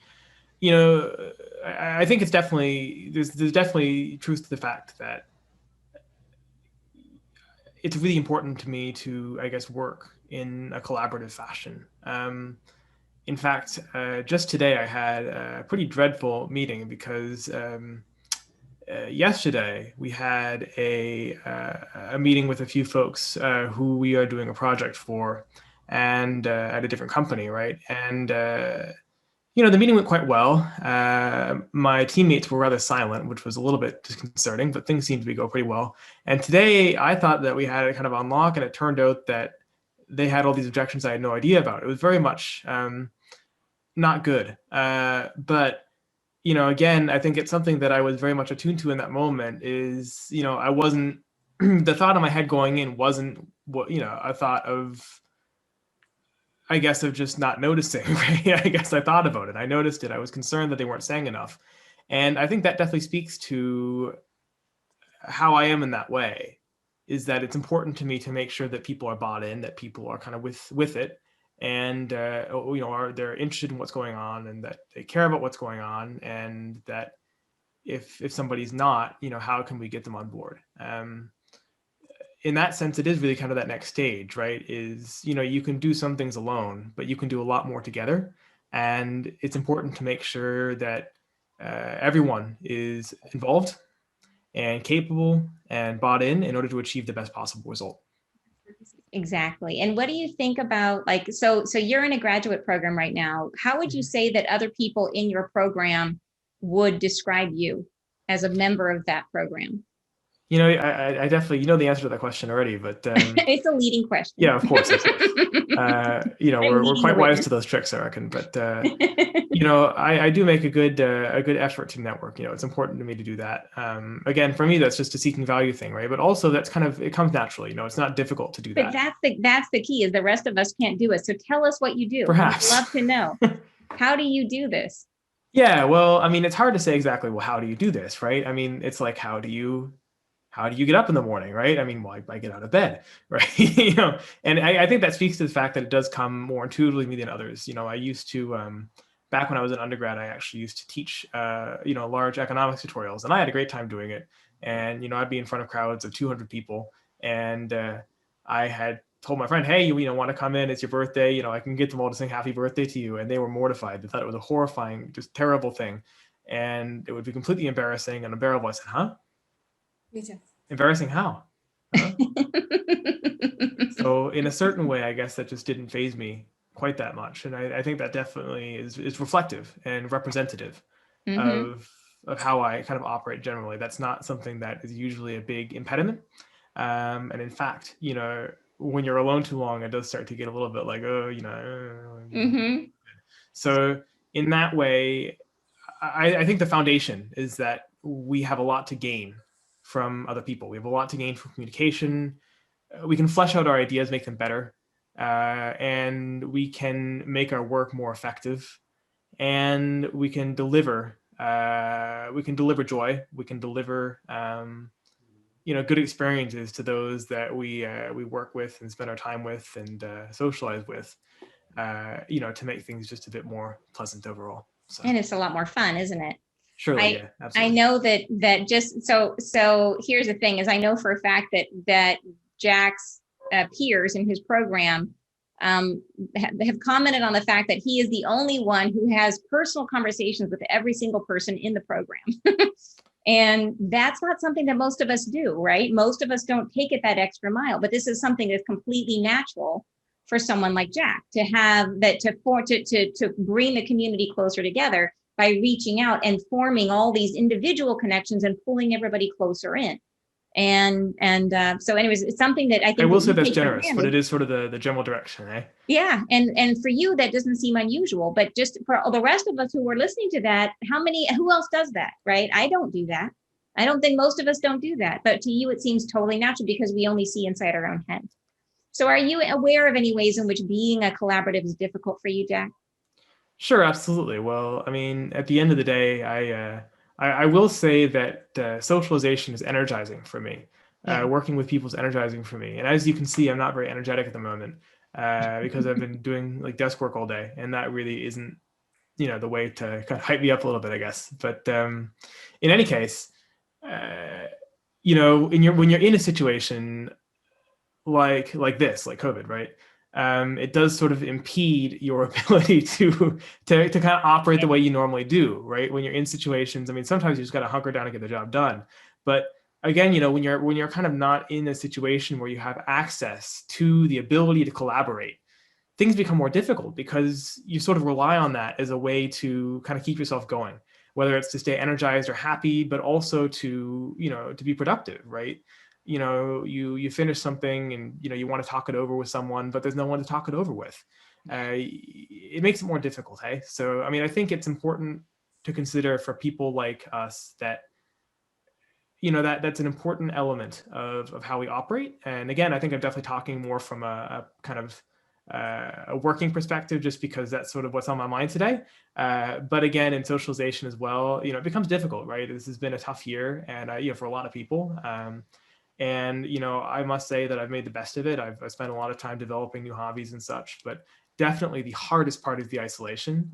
I think it's definitely, there's definitely truth to the fact that it's really important to me to, I guess, work in a collaborative fashion. In fact, just today I had a pretty dreadful meeting because, yesterday we had a meeting with a few folks who we are doing a project for, and at a different company, right? And the meeting went quite well. My teammates were rather silent, which was a little bit disconcerting, but things seemed to go pretty well. And today I thought that we had it kind of on lock, and it turned out that they had all these objections I had no idea about. It was very much not good, but again, I think it's something that I was very much attuned to in that moment is, I wasn't, the thought in my head going in wasn't what, a thought of, I guess, of just not noticing, right? I guess I thought about it. I noticed it. I was concerned that they weren't saying enough. And I think that definitely speaks to how I am in that way, is that it's important to me to make sure that people are bought in, that people are kind of with it. And they're interested in what's going on, and that they care about what's going on, and that if somebody's not, how can we get them on board? In that sense, it is really kind of that next stage, right? Is, you can do some things alone, but you can do a lot more together. And it's important to make sure that everyone is involved and capable and bought in order to achieve the best possible result. Exactly. And what do you think about, like, so you're in a graduate program right now. How would you say that other people in your program would describe you as a member of that program? I definitely, the answer to that question already, but it's a leading question. Yeah, of course. We're quite wise to those tricks, I reckon. But I do make a good effort to network. It's important to me to do that. Again, for me, that's just a seeking value thing, right? But also, that's it comes naturally. It's not difficult to do that. But that's the key. Is the rest of us can't do it. So tell us what you do. Perhaps. I'd love to know. How do you do this? Yeah, well, I mean, it's hard to say exactly. Well, how do you do this, right? I mean, it's like, how do you get up in the morning, right? I mean, well, I get out of bed, right? And I think that speaks to the fact that it does come more intuitively to me than others. I used to, back when I was an undergrad, I actually used to teach, large economics tutorials, and I had a great time doing it. And, I'd be in front of crowds of 200 people, and I had told my friend, hey, you want to come in? It's your birthday. I can get them all to sing happy birthday to you. And they were mortified. They thought it was a horrifying, just terrible thing. And it would be completely embarrassing and unbearable. I said, huh? Me too. Embarrassing how? Huh? So in a certain way, I guess that just didn't faze me quite that much. And I think that definitely is reflective and representative of how I kind of operate generally. That's not something that is usually a big impediment. And in fact, when you're alone too long, it does start to get a little bit like, So in that way, I think the foundation is that we have a lot to gain from other people. We have a lot to gain from communication. We can flesh out our ideas, make them better, and we can make our work more effective. And we can deliver. We can deliver joy. We can deliver, good experiences to those that we work with and spend our time with and socialize with. To make things just a bit more pleasant overall. So. And it's a lot more fun, isn't it? Surely, yeah, absolutely. I know that just so here's the thing is I know for a fact that Jack's peers in his program have commented on the fact that he is the only one who has personal conversations with every single person in the program. And that's not something that most of us do, right? Most of us don't take it that extra mile, but this is something that's completely natural for someone like Jack to have that, to bring the community closer together by reaching out and forming all these individual connections and pulling everybody closer in. And so anyways, it's something that I think I will say that's generous, but it is sort of the general direction, eh? Yeah. And for you, that doesn't seem unusual, but just for all the rest of us who are listening to that, who else does that, right? I don't do that. I don't think most of us don't do that, but to you, it seems totally natural because we only see inside our own head. So are you aware of any ways in which being a collaborative is difficult for you, Jack? Sure, absolutely. Well, I mean, at the end of the day, I will say that socialization is energizing for me. Yeah. Working with people is energizing for me. And as you can see, I'm not very energetic at the moment because I've been doing like desk work all day, and that really isn't, the way to kind of hype me up a little bit, I guess. But in any case, when you're in a situation like this, like COVID, right? It does sort of impede your ability to kind of operate the way you normally do, right? When you're in situations, I mean, sometimes you just got to hunker down and get the job done. But again, when you're kind of not in a situation where you have access to the ability to collaborate, things become more difficult because you sort of rely on that as a way to kind of keep yourself going, whether it's to stay energized or happy, but also to be productive, right? You finish something and you want to talk it over with someone, but there's no one to talk it over with. It makes it more difficult, hey? So I mean, I think it's important to consider for people like us that that's an important element of how we operate. And again, I think I'm definitely talking more from a kind of a working perspective, just because that's sort of what's on my mind today. But again, in socialization as well, it becomes difficult, right? This has been a tough year, and for a lot of people. And, I must say that I've made the best of it. I've spent a lot of time developing new hobbies and such, but definitely the hardest part is the isolation.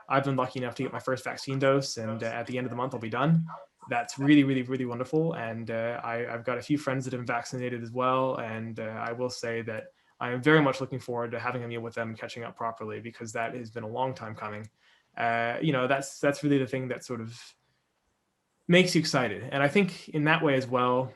I've been lucky enough to get my first vaccine dose, and at the end of the month, I'll be done. That's really, really, really wonderful. And I've got a few friends that have been vaccinated as well. And I will say that I am very much looking forward to having a meal with them and catching up properly, because that has been a long time coming. That's really the thing that sort of makes you excited. And I think in that way as well,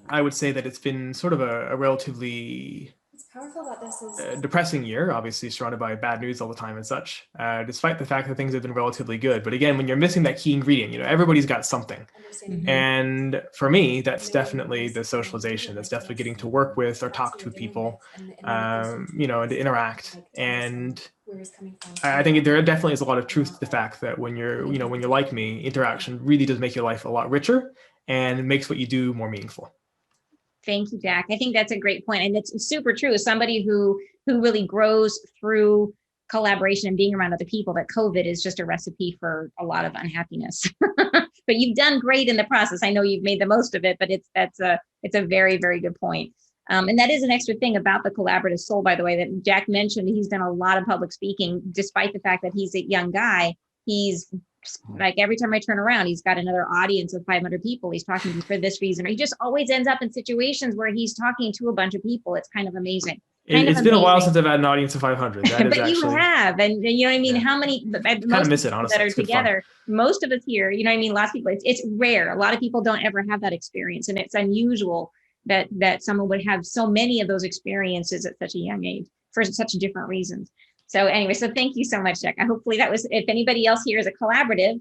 I would say that it's been sort of a relatively powerful about this is depressing year, obviously surrounded by bad news all the time and such, despite the fact that things have been relatively good. But again, when you're missing that key ingredient, everybody's got something. Mhm. And for me, that's definitely the socialization. That's definitely getting to work with or talk to people, and to interact. And I think there definitely is a lot of truth to the fact that when you're like me, interaction really does make your life a lot richer and makes what you do more meaningful. Thank you, Jack. I think that's a great point. And it's super true. As somebody who really grows through collaboration and being around other people, that COVID is just a recipe for a lot of unhappiness. But you've done great in the process. I know you've made the most of it, but it's a very, very good point. And that is an extra thing about the collaborative soul, by the way, that Jack mentioned. He's done a lot of public speaking, despite the fact that he's a young guy. He's like, every time I turn around, he's got another audience of 500 people he's talking to for this reason, or he just always ends up in situations where he's talking to a bunch of people. It's kind of amazing. It's been a while since I've had an audience of 500. That is but you have, and you know what I mean? Yeah. How many, kind of miss it, honestly. That are together, most of us here, you know what I mean? Lots of people, it's rare. A lot of people don't ever have that experience, and it's unusual that someone would have so many of those experiences at such a young age for such different reasons. So anyway, so thank you so much, Jack. Hopefully that was, if anybody else here is a collaborative,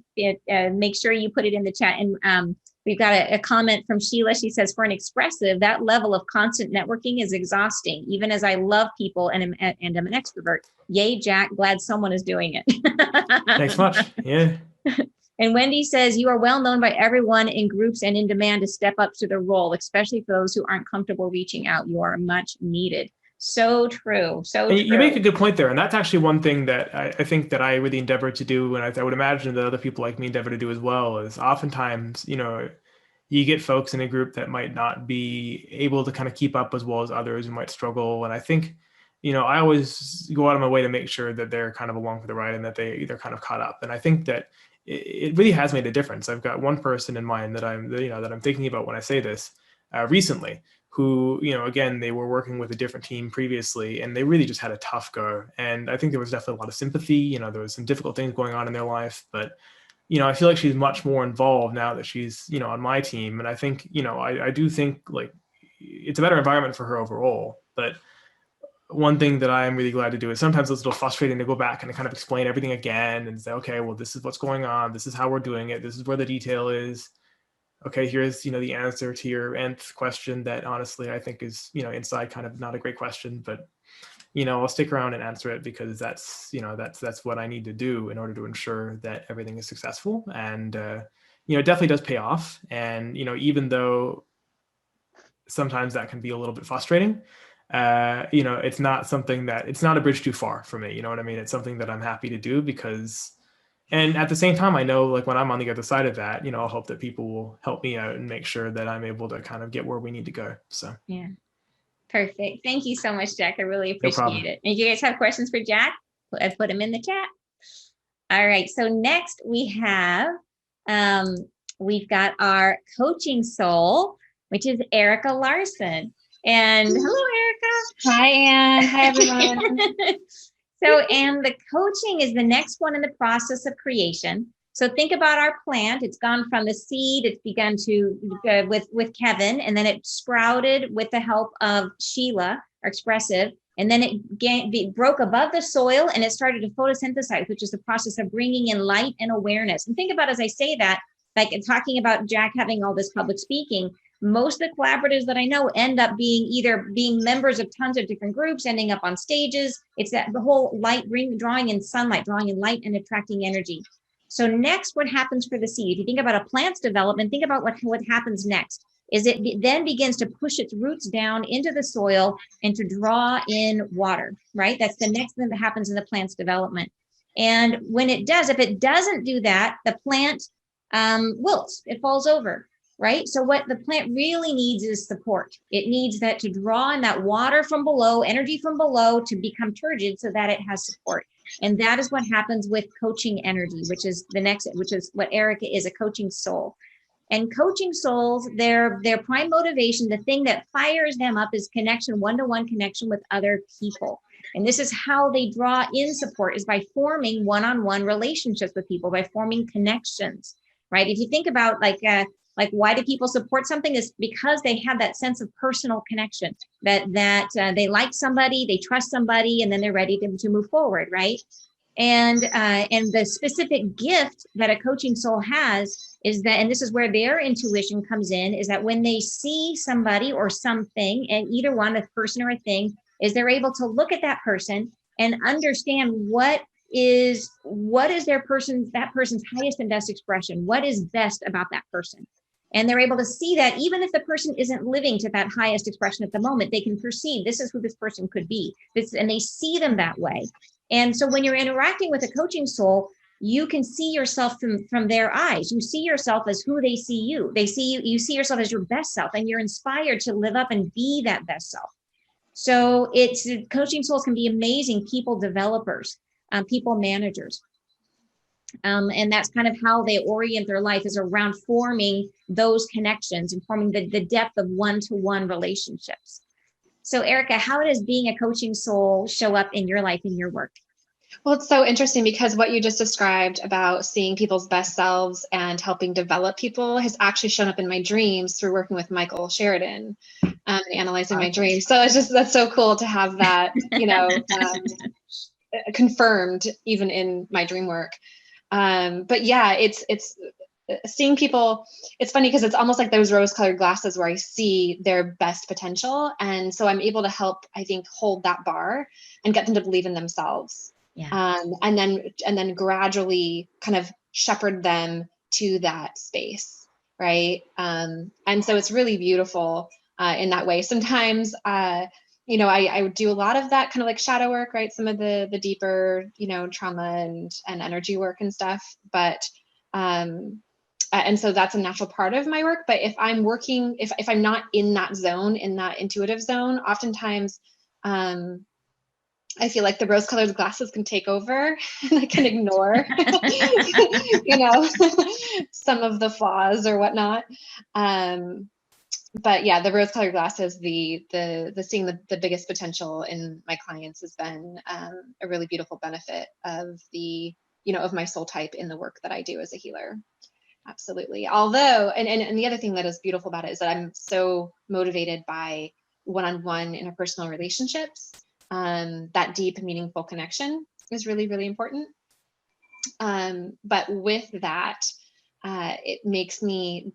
make sure you put it in the chat. And we've got a comment from Sheila. She says, for an expressive, that level of constant networking is exhausting, even as I love people and I'm an extrovert. Yay, Jack, glad someone is doing it. Thanks much. Yeah. And Wendy says, you are well known by everyone in groups and in demand to step up to the role, especially for those who aren't comfortable reaching out. You are much needed. So true. So true. You make a good point there. And that's actually one thing that I think that I really endeavor to do. And I would imagine that other people like me endeavor to do as well, is oftentimes, you get folks in a group that might not be able to kind of keep up as well as others who might struggle. And I think, I always go out of my way to make sure that they're kind of along for the ride and that they're kind of caught up. And I think that it really has made a difference. I've got one person in mind that I'm thinking about when I say this recently. who, again, they were working with a different team previously, and they really just had a tough go. And I think there was definitely a lot of sympathy. There was some difficult things going on in their life, but I feel like she's much more involved now that she's, on my team. And I think, I do think like it's a better environment for her overall. But one thing that I'm really glad to do is sometimes it's a little frustrating to go back and kind of explain everything again and say, okay, well, this is what's going on. This is how we're doing it. This is where the detail is. Okay, here's, the answer to your nth question that honestly, I think is, inside kind of not a great question, but, I'll stick around and answer it because that's, that's what I need to do in order to ensure that everything is successful. And, it definitely does pay off. And, even though sometimes that can be a little bit frustrating, it's not something it's not a bridge too far for me. You know what I mean? It's something that I'm happy to do because, and at the same time, I know like when I'm on the other side of that, I'll hope that people will help me out and make sure that I'm able to kind of get where we need to go. So yeah, perfect. Thank you so much, Jack. I really No problem. appreciate it. And you guys have questions for Jack? I've put them in the chat. All right. So next we've got our coaching soul, which is Erica Larson. And hello, Erica. Hi, Anne. Hi, everyone. And the coaching is the next one in the process of creation. So think about our plant. It's gone from the seed. It's begun to with Kevin, and then it sprouted with the help of Sheila, our Expressive. And then it broke above the soil and it started to photosynthesize, which is the process of bringing in light and awareness. And think about, as I say that, like talking about Jack having all this public speaking, most of the collaborators that I know end up being members of tons of different groups, ending up on stages. It's that the whole light drawing in sunlight, drawing in light and attracting energy. So next, what happens for the seed? If you think about a plant's development, think about what happens next. Is it then begins to push its roots down into the soil and to draw in water, right? That's the next thing that happens in the plant's development. And when it does, if it doesn't do that, the plant wilts, it falls over. Right? So what the plant really needs is support. It needs that to draw in that water from below, energy from below to become turgid so that it has support. And that is what happens with coaching energy, which is what Erica is, a coaching soul. And coaching souls, their prime motivation, the thing that fires them up is connection, one-to-one connection with other people. And this is how they draw in support, is by forming one-on-one relationships with people, by forming connections, right? If you think about like why do people support something, is because they have that sense of personal connection, that they like somebody, they trust somebody, and then they're ready to move forward, right? And the specific gift that a coaching soul has is that, and this is where their intuition comes in, is that when they see somebody or something, and either one, a person or a thing, is they're able to look at that person and understand what is that person's highest and best expression, what is best about that person. And they're able to see that even if the person isn't living to that highest expression at the moment, they can perceive this is who this person could be. And they see them that way. And so when you're interacting with a coaching soul, you can see yourself from their eyes. You see yourself as who they see you. You see yourself as your best self, and you're inspired to live up and be that best self. So coaching souls can be amazing people developers, people managers. And that's kind of how they orient their life, is around forming those connections and forming the depth of one-to-one relationships. So Erica, how does being a coaching soul show up in your life, in your work? Well, it's so interesting because what you just described about seeing people's best selves and helping develop people has actually shown up in my dreams through working with Michael Sheridan and analyzing my dreams. So that's so cool to have that, confirmed even in my dream work. But yeah, it's seeing people. It's funny because it's almost like those rose-colored glasses where I see their best potential. And so I'm able to help, I think, hold that bar and get them to believe in themselves. Yeah. And then gradually kind of shepherd them to that space. Right. And so it's really beautiful in that way. Sometimes, I do a lot of that kind of like shadow work, right? Some of the deeper, trauma and energy work and stuff. But, and so that's a natural part of my work. But if I'm working, if I'm not in that zone, in that intuitive zone, oftentimes, I feel like the rose-colored glasses can take over and I can ignore, some of the flaws or whatnot. but yeah, the rose-colored glasses, the seeing the biggest potential in my clients has been a really beautiful benefit of the, of my soul type in the work that I do as a healer. Absolutely. Although, and the other thing that is beautiful about it is that I'm so motivated by one-on-one interpersonal relationships. That deep and meaningful connection is really, really important. But with that, it makes me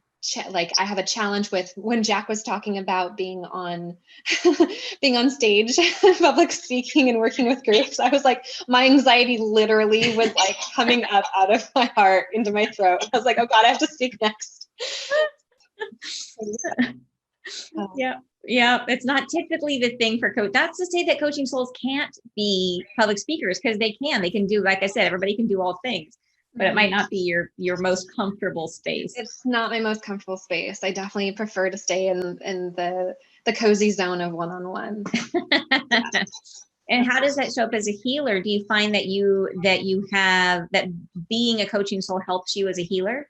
like I have a challenge with when Jack was talking about being on being on stage, public speaking and working with groups. I was like, my anxiety literally was like coming up out of my heart into my throat. I was like, oh God, I have to speak next. Yeah. Yeah. It's not typically the thing for coach. That's to say that coaching souls can't be public speakers, because they can do, like I said, everybody can do all things, but it might not be your most comfortable space. It's not my most comfortable space. I definitely prefer to stay in the cozy zone of one-on-one. And how does that show up as a healer? Do you find that you have that being a coaching soul helps you as a healer?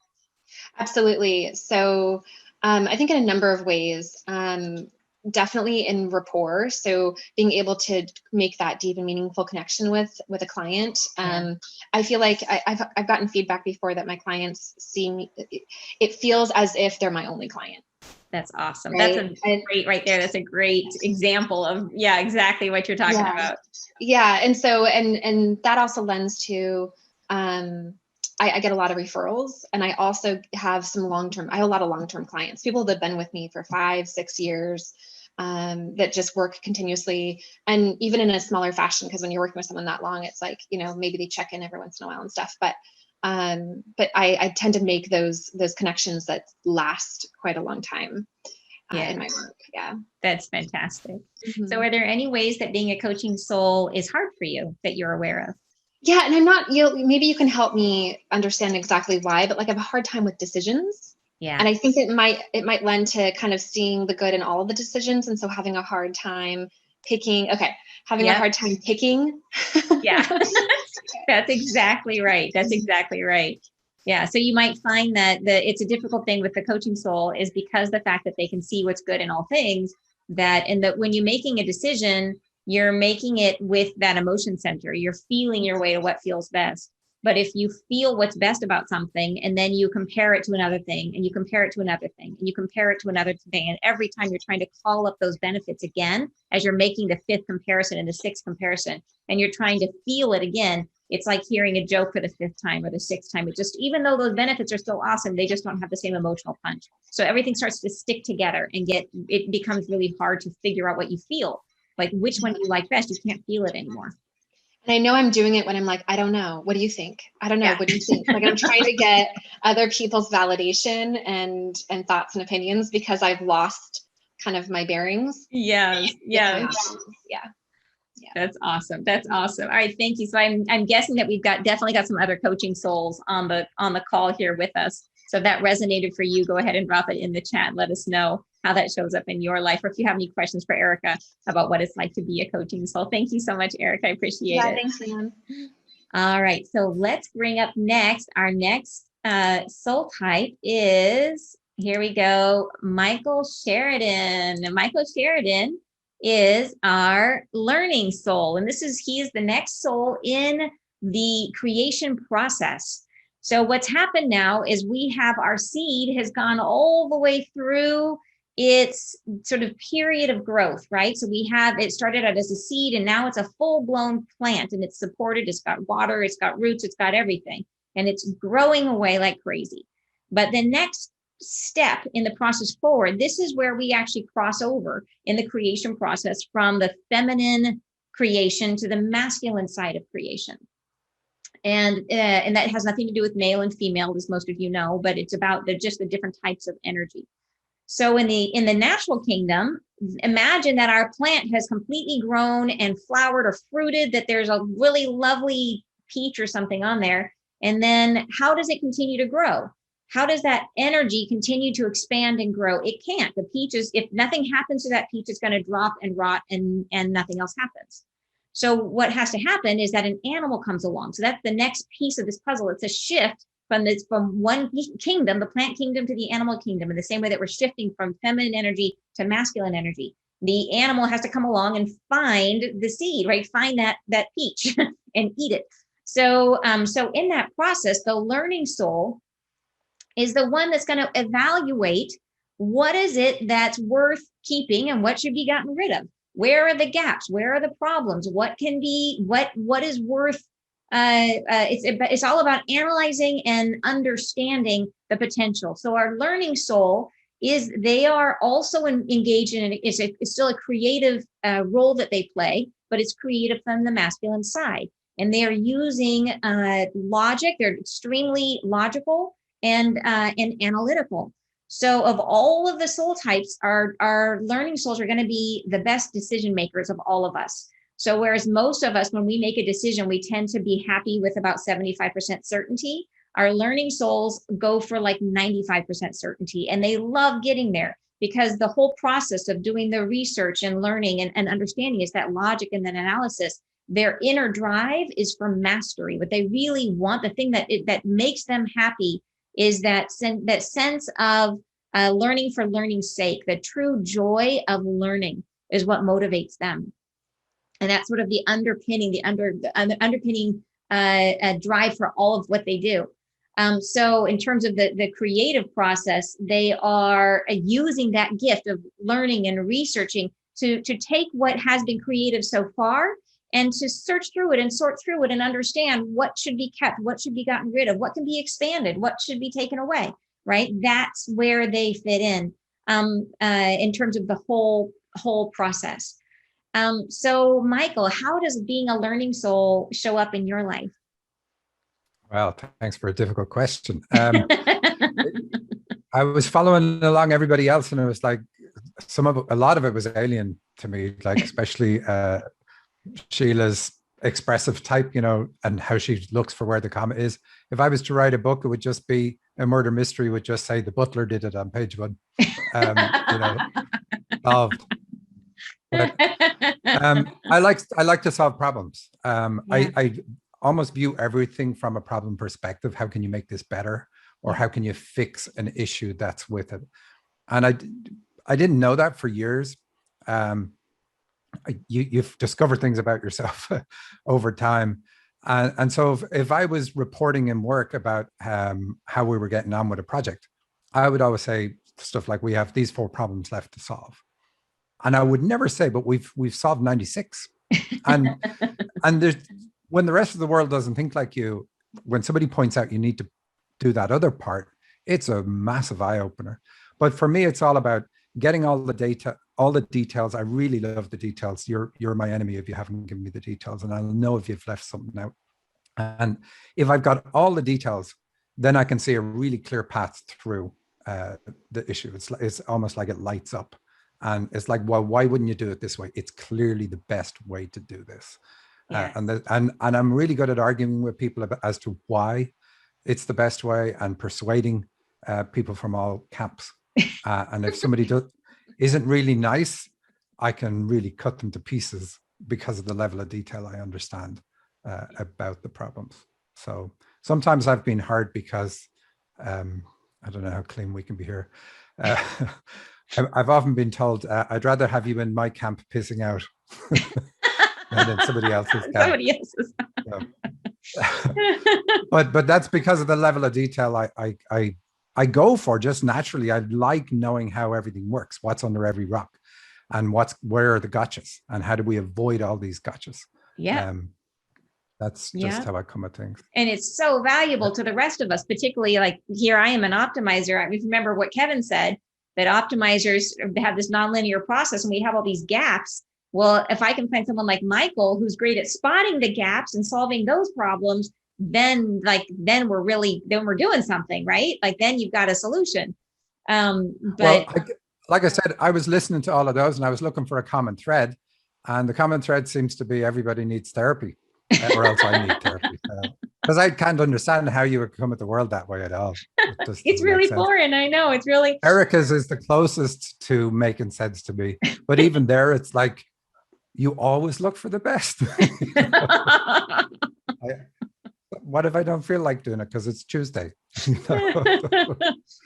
Absolutely. So I think in a number of ways. Definitely in rapport. So being able to make that deep and meaningful connection with a client. I feel like I've gotten feedback before that my clients see me, it feels as if they're my only client. That's awesome. Right? That's great right there. That's a great example of, exactly what you're talking about. Yeah. And so, and that also lends to, I get a lot of referrals, and I also have some I have a lot of long-term clients, people that have been with me for 5-6 years, that just work continuously, and even in a smaller fashion, because when you're working with someone that long, it's like, maybe they check in every once in a while and stuff, but I tend to make those connections that last quite a long time in my work. Yeah. That's fantastic. Mm-hmm. So are there any ways that being a coaching soul is hard for you that you're aware of? Yeah. And I'm not, maybe you can help me understand exactly why, but like I have a hard time with decisions. Yeah. And I think it might lend to kind of seeing the good in all of the decisions. And so having a hard time picking. A hard time picking. Yeah. That's exactly right. That's exactly right. Yeah. So you might find that it's a difficult thing with the coaching soul is because the fact that they can see what's good in all things, that when you're making a decision, you're making it with that emotion center. You're feeling your way to what feels best. But if you feel what's best about something, and then you compare it to another thing, and you compare it to another thing, and you compare it to another thing, and every time you're trying to call up those benefits again, as you're making the 5th comparison and the 6th comparison, and you're trying to feel it again, it's like hearing a joke for the 5th time or the 6th time. It just, even though those benefits are still awesome, they just don't have the same emotional punch. So everything starts to stick together, and it becomes really hard to figure out what you feel. Like, which one do you like best? You can't feel it anymore. And I know I'm doing it when I'm like, I don't know. What do you think? I don't know. Yeah. What do you think? Like, I'm trying to get other people's validation and thoughts and opinions, because I've lost kind of my bearings. Yes. Yeah. That's awesome. That's awesome. All right. Thank you. So I'm guessing that we've definitely got some other coaching souls on the call here with us. So if that resonated for you, go ahead and drop it in the chat. Let us know how that shows up in your life, or if you have any questions for Erica about what it's like to be a coaching soul. Thank you so much, Erica. I appreciate it. Thanks, Leanne. All right. So let's bring up next. Our next soul type is, here we go, Michael Sheridan. Michael Sheridan is our learning soul. And he is the next soul in the creation process. So what's happened now is we have our seed has gone all the way through its sort of period of growth, right? So it started out as a seed, and now it's a full-blown plant, and it's supported, it's got water, it's got roots, it's got everything, and it's growing away like crazy. But the next step in the process forward, this is where we actually cross over in the creation process from the feminine creation to the masculine side of creation. And that has nothing to do with male and female, as most of you know, but it's about just the different types of energy. So in the natural kingdom, imagine that our plant has completely grown and flowered or fruited, that there's a really lovely peach or something on there. And then how does it continue to grow? How does that energy continue to expand and grow? It can't. The peach is, if nothing happens to that peach, it's going to drop and rot and nothing else happens. So what has to happen is that an animal comes along. So that's the next piece of this puzzle. It's a shift from one kingdom, the plant kingdom, to the animal kingdom, in the same way that we're shifting from feminine energy to masculine energy. The animal has to come along and find the seed, right? Find that peach and eat it. So in that process, the learning soul is the one that's going to evaluate what is it that's worth keeping and what should be gotten rid of. Where are the gaps? Where are the problems? What can be, what is worth, it's all about analyzing and understanding the potential. So our learning soul they are also engaged in, it's still a creative role that they play, but it's creative from the masculine side. And they are using logic. They're extremely logical and analytical. So of all of the soul types, our learning souls are going to be the best decision makers of all of us. So whereas most of us, when we make a decision, we tend to be happy with about 75% certainty, our learning souls go for like 95% certainty, and they love getting there, because the whole process of doing the research and learning and understanding is that logic and then analysis. Their inner drive is for mastery. What they really want, the thing that makes them happy, is that sense of learning for learning's sake. The true joy of learning is what motivates them, and that's sort of the underpinning, drive for all of what they do. So in terms of the creative process, they are using that gift of learning and researching to take what has been creative so far and to search through it and sort through it and understand what should be kept, what should be gotten rid of, what can be expanded, what should be taken away, right? That's where they fit in terms of the whole process. So Michael, how does being a learning soul show up in your life? Well, thanks for a difficult question. I was following along everybody else, and it was like a lot of it was alien to me, like especially Sheila's expressive type, and how she looks for where the comma is. If I was to write a book, it would just be a murder mystery, would just say the butler did it on page 1, solved. But I like to solve problems. I almost view everything from a problem perspective. How can you make this better, or how can you fix an issue that's with it? And I didn't know that for years. You've discovered things about yourself over time. And so if I was reporting in work about how we were getting on with a project, I would always say stuff like, we have these 4 problems left to solve. And I would never say, but we've solved 96. And there's, when the rest of the world doesn't think like you, when somebody points out you need to do that other part, it's a massive eye opener. But for me, it's all about getting all the data, all the details. I really love the details. You're my enemy if you haven't given me the details, and I'll know if you've left something out. And if I've got all the details, then I can see a really clear path through the issue. It's almost like it lights up, and it's like, well, why wouldn't you do it this way? It's clearly the best way to do this. Yeah. And I'm really good at arguing with people as to why it's the best way, and persuading people from all camps. And if somebody isn't really nice, I can really cut them to pieces because of the level of detail I understand about the problems. So sometimes I've been hard because I don't know how clean we can be here. I've often been told, I'd rather have you in my camp pissing out than in somebody else's camp. Somebody else's. But that's because of the level of detail I go for just naturally. I like knowing how everything works, what's under every rock, and where are the gotchas, and how do we avoid all these gotchas. Yeah. That's just how I come at things. And it's so valuable to the rest of us, particularly like here, I am an optimizer. I remember what Kevin said, that optimizers have this nonlinear process and we have all these gaps. Well, if I can find someone like Michael, who's great at spotting the gaps and solving those problems, then we're doing something, right? Like then you've got a solution. But like I said, I was listening to all of those and I was looking for a common thread, and the common thread seems to be everybody needs therapy, or else I need therapy. Because I can't understand how you would come at the world that way at all. It's really foreign. I know, it's really. Erica's is the closest to making sense to me, but even there, it's like you always look for the best. what if I don't feel like doing it because it's Tuesday?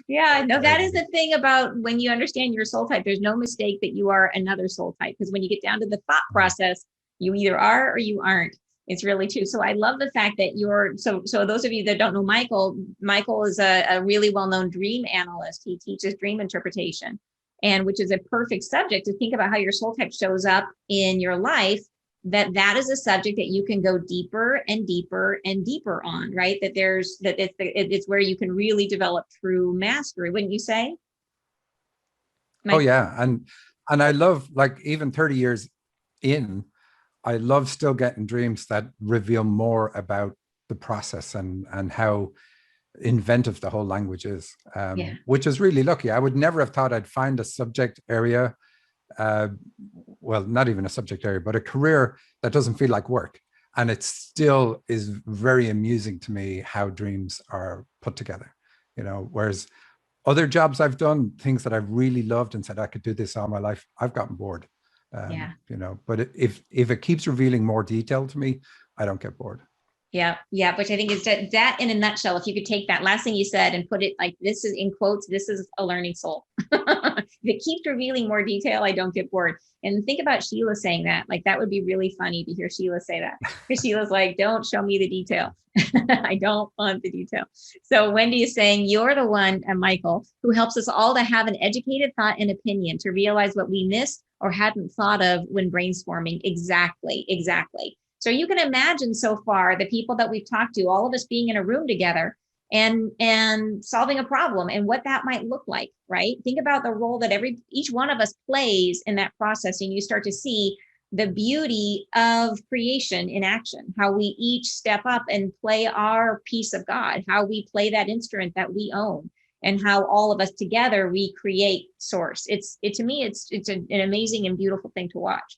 Yeah, no, that is the thing about when you understand your soul type. There's no mistake that you are another soul type, because when you get down to the thought process, you either are or you aren't. It's really true. So I love the fact that so those of you that don't know Michael is a really well-known dream analyst. He teaches dream interpretation, and which is a perfect subject to think about how your soul type shows up in your life. That is a subject that you can go deeper and deeper and deeper on, right? It's where you can really develop true mastery, wouldn't you say? Oh yeah, and I love, like, even 30 years in, I love still getting dreams that reveal more about the process and how inventive the whole language is, which is really lucky. I would never have thought I'd find a subject area, well, not even a subject area, but a career that doesn't feel like work. And it still is very amusing to me how dreams are put together, whereas other jobs I've done, things that I've really loved and said I could do this all my life, I've gotten bored. But if it keeps revealing more detail to me, I don't get bored. Yeah, which I think is that in a nutshell. If you could take that last thing you said and put it like this, is in quotes, this is a learning soul. If it keeps revealing more detail, I don't get bored. And think about Sheila saying that. Like, that would be really funny to hear Sheila say that. Because Sheila's like, don't show me the detail. I don't want the detail. So Wendy is saying, you're the one, Michael, who helps us all to have an educated thought and opinion, to realize what we missed or hadn't thought of when brainstorming. Exactly. So you can imagine so far the people that we've talked to, all of us being in a room together and solving a problem and what that might look like, right? Think about the role that each one of us plays in that process, and you start to see the beauty of creation in action, how we each step up and play our piece of God, how we play that instrument that we own, and how all of us together we create source. To me, it's an amazing and beautiful thing to watch.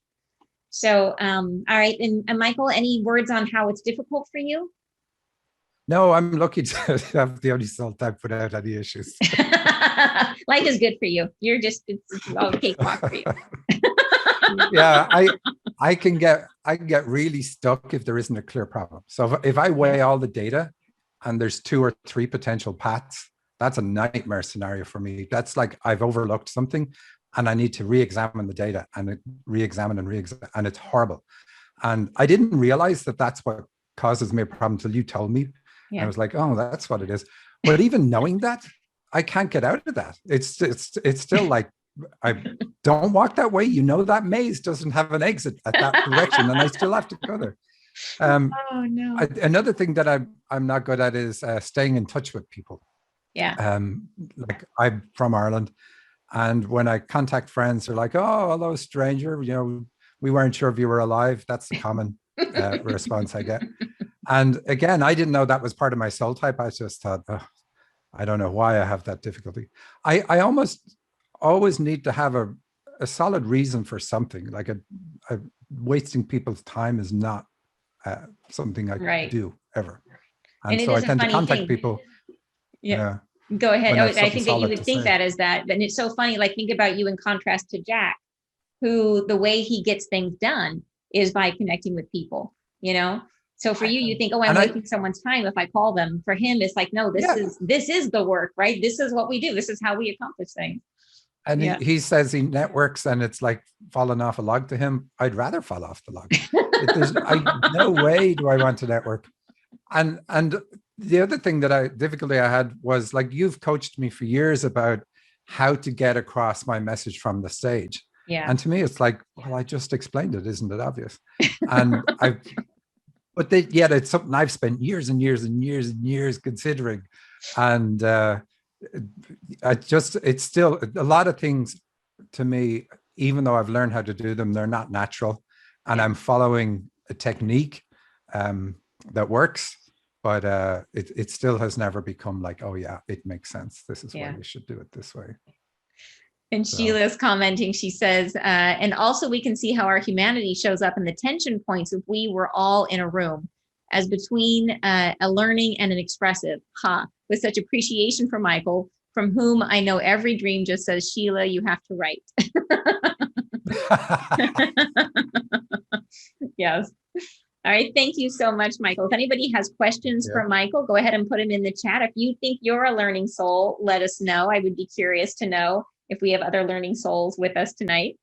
So, all right. And Michael, any words on how it's difficult for you? No, I'm lucky to have the only soul type without any issues. Life is good for you. It's all cakewalk for you. Yeah, I can get really stuck if there isn't a clear problem. So if I weigh all the data and there's 2 or 3 potential paths, that's a nightmare scenario for me. That's like I've overlooked something and I need to re-examine the data and re-examine, and it's horrible. And I didn't realize that that's what causes me a problem until you told me. Yeah. I was like, oh, that's what it is. But even knowing that, I can't get out of that. It's still like, I don't walk that way. That maze doesn't have an exit at that direction, and I still have to go there. Oh no! Another thing that I'm not good at is staying in touch with people. Yeah. Like, I'm from Ireland. And when I contact friends, they're like, oh, hello, stranger. We weren't sure if you were alive. That's the common response I get. And again, I didn't know that was part of my soul type. I just thought, oh, I don't know why I have that difficulty. I almost always need to have a solid reason for something. Like wasting people's time is not something I do ever. And so I tend to contact people. Yeah. Go ahead. I think that you would think that is that. And it's so funny. Like, think about you in contrast to Jack, who the way he gets things done is by connecting with people, So for you think, oh, I'm wasting someone's time if I call them. For him, it's like, no, this is the work, right? This is what we do. This is how we accomplish things. And he says he networks and it's like falling off a log to him. I'd rather fall off the log. No way do I want to network. And the other thing difficulty I had was, like, you've coached me for years about how to get across my message from the stage. Yeah. And to me, it's like, well, I just explained it. Isn't it obvious? And it's something I've spent years and years and years and years considering. And it's still a lot of things to me, even though I've learned how to do them, they're not natural. And I'm following a technique that works. But it still has never become like, oh yeah, it makes sense. This is why we should do it this way. And Sheila is commenting. She says, and also we can see how our humanity shows up in the tension points if we were all in a room, as between a learning and an expressive. With such appreciation for Michael, from whom I know every dream just says, Sheila, you have to write. Yes. All right. Thank you so much, Michael. If anybody has questions for Michael, go ahead and put them in the chat. If you think you're a learning soul, let us know. I would be curious to know if we have other learning souls with us tonight.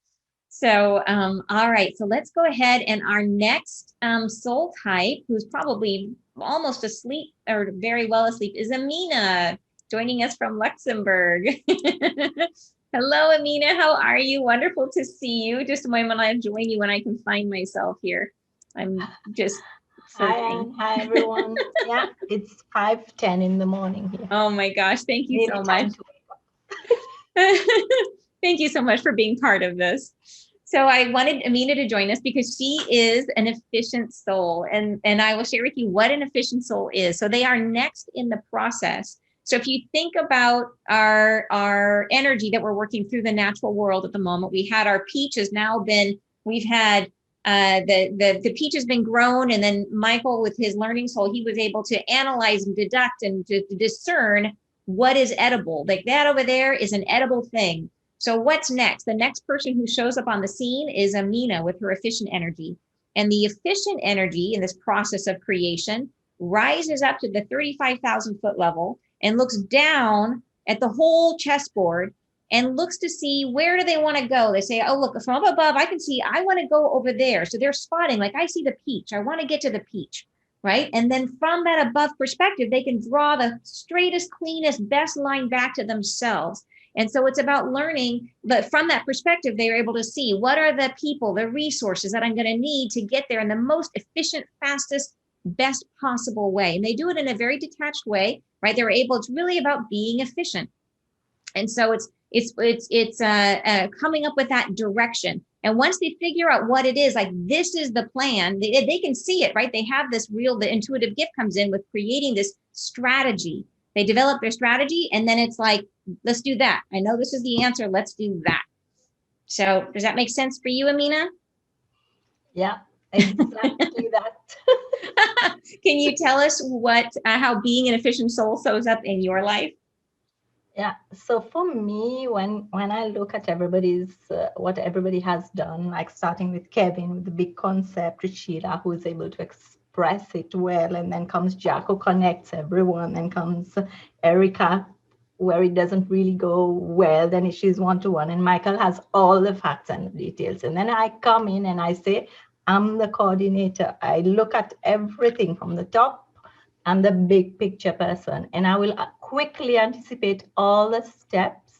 So, all right. So let's go ahead, and our next soul type, who's probably almost asleep or very well asleep, is Amina, joining us from Luxembourg. Hello, Amina. How are you? Wonderful to see you. Just a moment, I'll join you when I can find myself here. I'm just searching. Hi, Anne. Hi, everyone. Yeah, it's 5:10 in the morning here. Oh my gosh. Thank you so Time much. to wake up. Thank you so much for being part of this. So I wanted Amina to join us because she is an efficient soul, and I will share with you what an efficient soul is. So they are next in the process. So if you think about our energy that we're working through the natural world at the moment, we had our peach has now been, we've had the peach has been grown, and then Michael, with his learning soul, he was able to analyze and deduct and to discern what is edible. Like that over there is an edible thing. So what's next? The next person who shows up on the scene is Amina with her efficient energy. And the efficient energy in this process of creation rises up to the 35,000 foot level and looks down at the whole chessboard and looks to see where do they want to go. They say, oh, look, from up above, I can see, I want to go over there. So they're spotting, like, I see the peach. I want to get to the peach, right? And then from that above perspective, they can draw the straightest, cleanest, best line back to themselves. And so it's about learning, but from that perspective, they are able to see what are the people, the resources that I'm going to need to get there in the most efficient, fastest, best possible way. And they do it in a very detached way, right? They're able, it's really about being efficient. And so it's coming up with that direction. And once they figure out what it is, like this is the plan, they can see it, right? They have this the intuitive gift comes in with creating this strategy. They develop their strategy, and then it's like, let's do that. I know this is the answer. Let's do that. So does that make sense for you, Amina? Yeah, exactly that. Can you tell us how being an efficient soul shows up in your life? Yeah. So for me, when I look at everybody's what everybody has done, like starting with Kevin with the big concept, Rishira, who is able to express it well, and then comes Jack, who connects everyone, and comes Erica, where it doesn't really go well, then she's one-to-one, and Michael has all the facts and the details. And then I come in and I say, I'm the coordinator. I look at everything from the top. I'm the big picture person, and I will quickly anticipate all the steps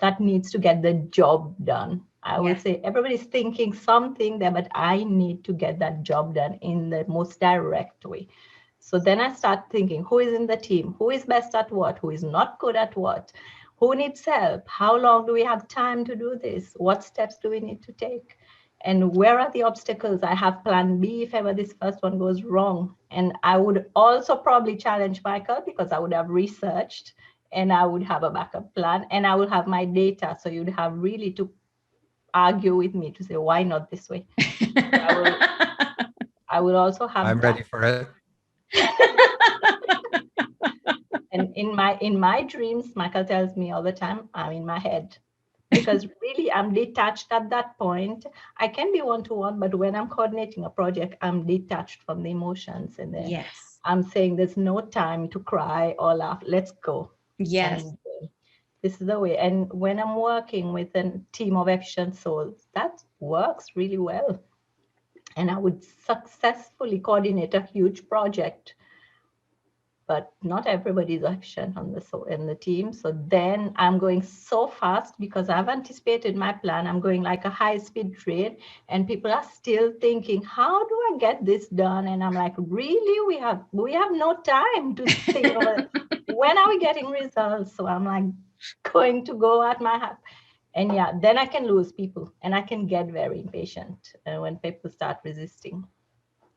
that needs to get the job done. I will say everybody's thinking something there, but I need to get that job done in the most direct way. So then I start thinking, who is in the team? Who is best at what? Who is not good at what? Who needs help? How long do we have time to do this? What steps do we need to take? And where are the obstacles? I have plan B if ever this first one goes wrong. And I would also probably challenge Michael, because I would have researched and I would have a backup plan and I would have my data. So you'd have really to argue with me to say, why not this way? I will also have I'm ready for it. And in my dreams, Michael tells me all the time, I'm in my head. Because really, I'm detached at that point. I can be one-to-one, but when I'm coordinating a project, I'm detached from the emotions. And then I'm saying there's no time to cry or laugh. Let's go. Yes. And this is the way. And when I'm working with a team of efficient souls, that works really well. And I would successfully coordinate a huge project. But not everybody is efficient in the team. So then I'm going so fast because I've anticipated my plan. I'm going like a high-speed train, and people are still thinking, how do I get this done? And I'm like, really? We have no time to think about it. When are we getting results? So I'm like going to go at my hat. And then I can lose people, and I can get very impatient when people start resisting.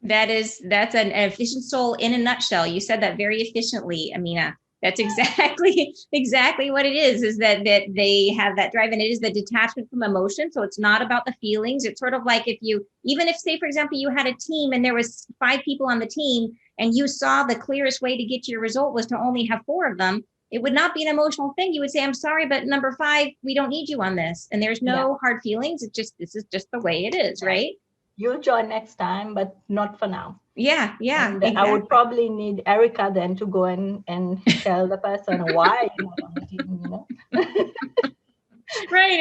That's an efficient soul in a nutshell. You said that very efficiently, Amina. That's exactly what it is that they have that drive, and it is the detachment from emotion. So it's not about the feelings. It's sort of like even if say, for example, you had a team and there was 5 people on the team and you saw the clearest way to get your result was to only have 4 of them, it would not be an emotional thing. You would say, I'm sorry, but number 5, we don't need you on this. And there's no hard feelings. It's just, this is just the way it is, right? you'll join next time, but not for now. Yeah, And exactly. I would probably need Erica then to go and tell the person why you're not on the team, you know. Right,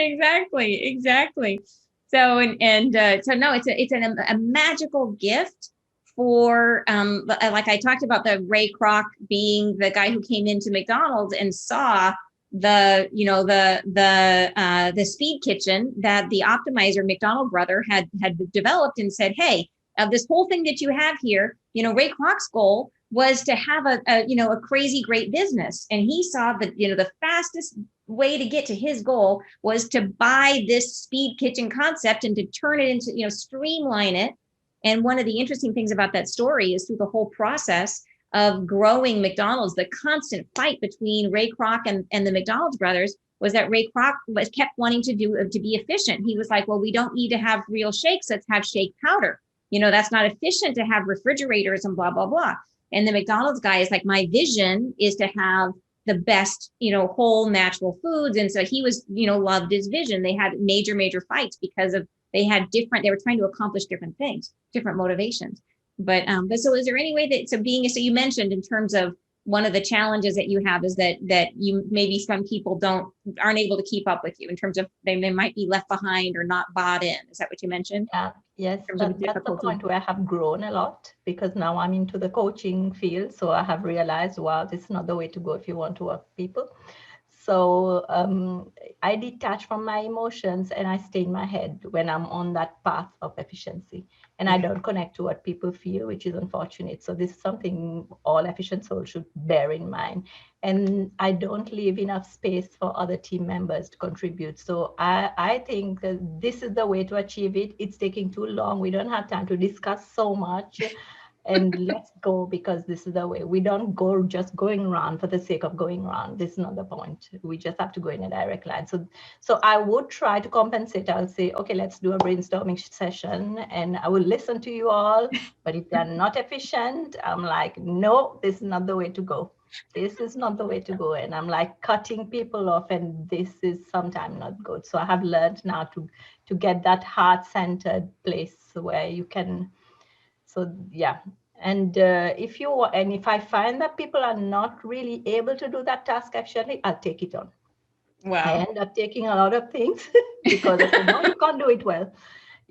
exactly. So so no, it's a magical gift for like I talked about the Ray Kroc being the guy who came into McDonald's and saw the speed kitchen that the optimizer McDonald brother had developed and said, hey, this whole thing that you have here, Ray Kroc's goal was to have a crazy great business, and he saw that the fastest way to get to his goal was to buy this speed kitchen concept and to turn it into, streamline it. And one of the interesting things about that story is through the whole process of growing McDonald's, the constant fight between Ray Kroc and the McDonald's brothers was that Ray Kroc kept wanting to be efficient. He was like, well, we don't need to have real shakes. Let's have shake powder. That's not efficient to have refrigerators and blah, blah, blah. And the McDonald's guy is like, my vision is to have the best, whole natural foods. And so he was, loved his vision. They had major fights because they were trying to accomplish different things, different motivations. But so is there any way that, so you mentioned in terms of one of the challenges that you have is that you, maybe some people aren't able to keep up with you in terms of they might be left behind or not bought in. Is that what you mentioned? Yes, that's the point where I have grown a lot, because now I'm into the coaching field. So I have realized, wow, this is not the way to go if you want to work with people. So I detach from my emotions and I stay in my head when I'm on that path of efficiency. And I don't connect to what people feel, which is unfortunate. So this is something all efficient souls should bear in mind. And I don't leave enough space for other team members to contribute. So I think this is the way to achieve it. It's taking too long. We don't have time to discuss so much. And let's go, because this is the way. We don't go just going around for the sake of going around. This is not the point. We just have to go in a direct line. So I would try to compensate. I'll say, okay, let's do a brainstorming session and I will listen to you all. But if they're not efficient, I'm like, no, this is not the way to go. This is not the way to go. And I'm like cutting people off, and this is sometimes not good. So I have learned now to get that heart-centered place where you can. So yeah, and if I find that people are not really able to do that task efficiently, I'll take it on. Wow. I end up taking a lot of things because I said, no, you can't do it well.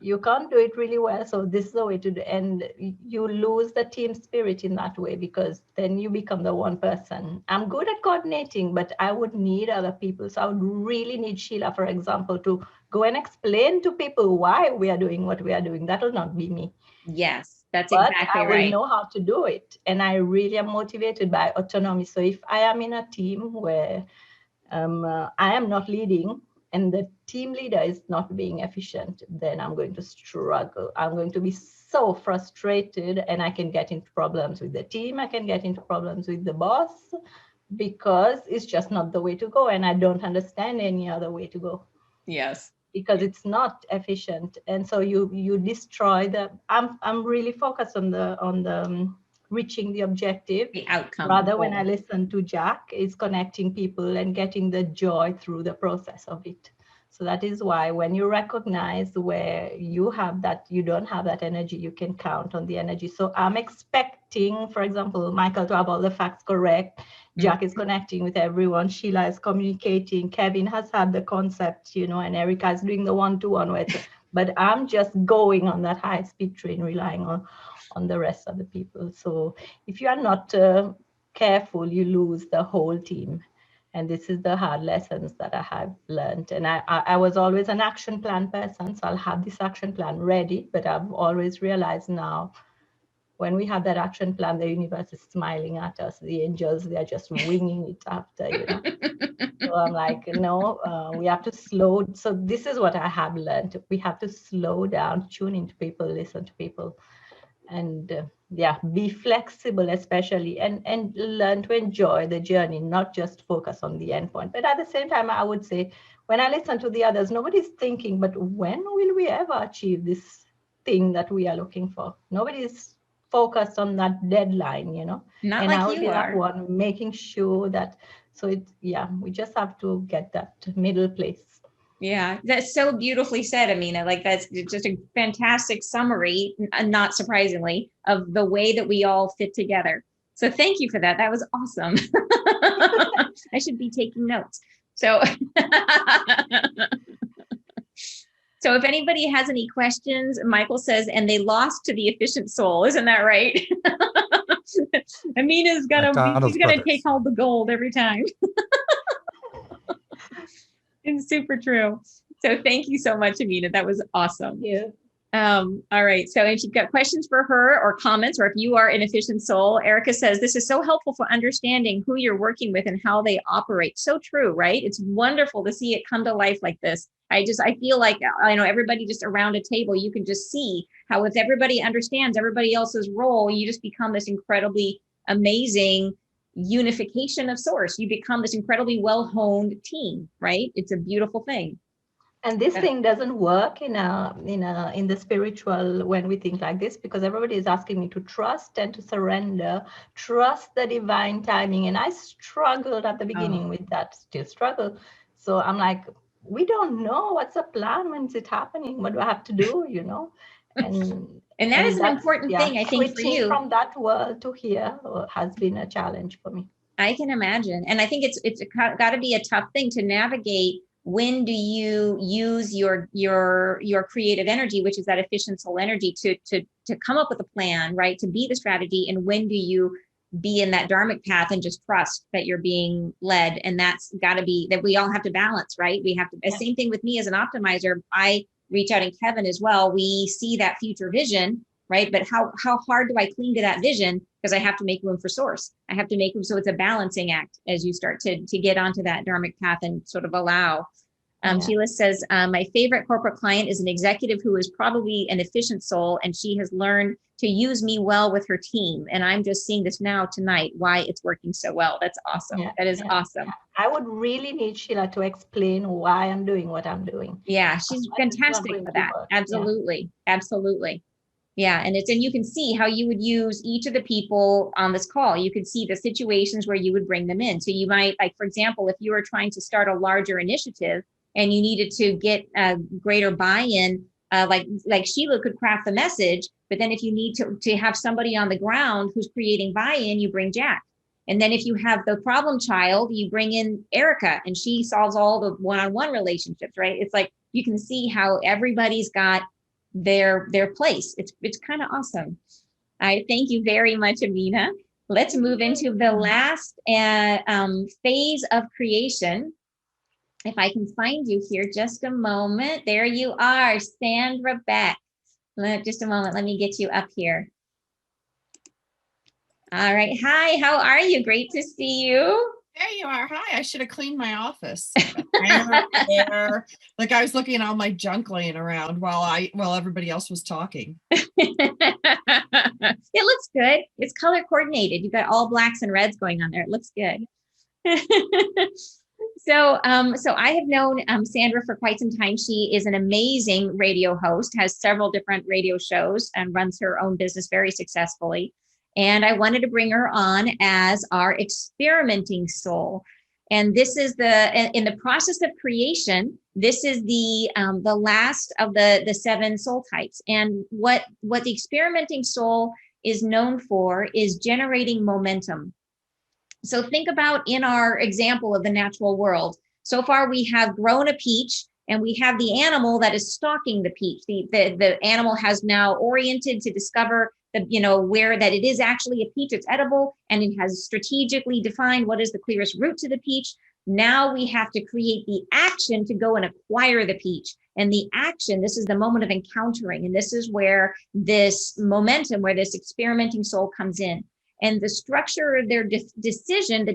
You can't do it really well. So this is the way to do, and you lose the team spirit in that way, because then you become the one person. I'm good at coordinating, but I would need other people. So I would really need Sheila, for example, to go and explain to people why we are doing what we are doing. That will not be me. Yes. That's but exactly right. I will know how to do it. And I really am motivated by autonomy. So if I am in a team where I am not leading and the team leader is not being efficient, then I'm going to struggle. I'm going to be so frustrated, and I can get into problems with the team. I can get into problems with the boss, because it's just not the way to go. And I don't understand any other way to go. Yes. Because it's not efficient, and so you destroy the. I'm really focused on the reaching the objective, the outcome. Rather, when I listen to Jack, is connecting people and getting the joy through the process of it. So that is why when you recognize where you have that, you don't have that energy, you can count on the energy. So I'm expecting, for example, Michael to have all the facts correct. Jack is connecting with everyone. Sheila is communicating. Kevin has had the concept, and Erica is doing the one-to-one with. But I'm just going on that high-speed train, relying on the rest of the people. So if you are not careful, you lose the whole team. And this is the hard lessons that I have learned. And I was always an action plan person, so I'll have this action plan ready. But I've always realized now, when we have that action plan, the universe is smiling at us. The angels, they're just winging it after, So I'm like, no, we have to slow. So this is what I have learned. We have to slow down, tune into people, listen to people, and be flexible, especially, and learn to enjoy the journey, not just focus on the end point. But at the same time, I would say, when I listen to the others, nobody's thinking, but when will we ever achieve this thing that we are looking for? Nobody's focused on that deadline, Not and like I will you be are. that one making sure that. So we just have to get that middle place. Yeah, that's so beautifully said, Amina. Like that's just a fantastic summary, not surprisingly, of the way that we all fit together. So thank you for that. That was awesome. I should be taking notes. So, so if anybody has any questions, Michael says, and they lost to the efficient soul. Isn't that right? Amina's McDonald's she's gonna brothers. take all the gold every time. It's super true. So thank you so much, Amina. That was awesome. Yeah. All right. So if you've got questions for her or comments, or if you are an efficient soul, Erica says, this is so helpful for understanding who you're working with and how they operate. So true, right? It's wonderful to see it come to life like this. I feel like, I know everybody just around a table, you can just see how if everybody understands everybody else's role, you just become this incredibly amazing unification of source. You become this incredibly well-honed team, right? It's a beautiful thing. And this thing doesn't work in the spiritual when we think like this, because everybody is asking me to trust and to surrender, trust the divine timing. And I struggled at the beginning with that, still struggle. So I'm like, we don't know what's the plan, when is it happening, what do I have to do, And that is an important thing, I think, for you. From that world to here has been a challenge for me. I can imagine. And I think it's got to be a tough thing to navigate. When do you use your creative energy, which is that efficient soul energy, to come up with a plan, right? To be the strategy. And when do you be in that dharmic path and just trust that you're being led? And that's got to be that we all have to balance, right? We have to, the same thing with me as an optimizer. I reach out, and Kevin as well. We see that future vision, right? But how hard do I cling to that vision? Because I have to make room for source. I have to make room. So it's a balancing act as you start to get onto that dharmic path and sort of allow. Sheila says, my favorite corporate client is an executive who is probably an efficient soul, and she has learned to use me well with her team. And I'm just seeing this now tonight, why it's working so well. That's awesome. That is awesome. I would really need Sheila to explain why I'm doing what I'm doing. Yeah, she's fantastic for that. Absolutely. Absolutely. Yeah. And you can see how you would use each of the people on this call. You could see the situations where you would bring them in. So you might, like, for example, if you were trying to start a larger initiative and you needed to get a greater buy-in, like Sheila could craft the message, but then if you need to have somebody on the ground who's creating buy-in, you bring Jack. And then if you have the problem child, you bring in Erica, and she solves all the one-on-one relationships, right? It's like, you can see how everybody's got their place. It's kind of awesome. I thank you very much, Amina. Let's move into the last phase of creation. If I can find you here, just a moment. There you are, Sandra Beck. Just a moment, let me get you up here. All right, hi, how are you? Great to see you. There you are. Hi, I should have cleaned my office. Like I was looking at all my junk laying around while everybody else was talking. It looks good. It's color coordinated. You've got all blacks and reds going on there. It looks good. So I have known Sandra for quite some time. She is an amazing radio host, has several different radio shows, and runs her own business very successfully. And I wanted to bring her on as our experimenting soul. And this is in the process of creation, this is the last of the 7 soul types. And what the experimenting soul is known for is generating momentum. So think about in our example of the natural world. So far, we have grown a peach, and we have the animal that is stalking the peach. The animal has now oriented to discover where that it is actually a peach, it's edible, and it has strategically defined what is the clearest route to the peach. Now we have to create the action to go and acquire the peach. And the action, this is the moment of encountering. And this is where this momentum, where this experimenting soul comes in. And the structure of their decision,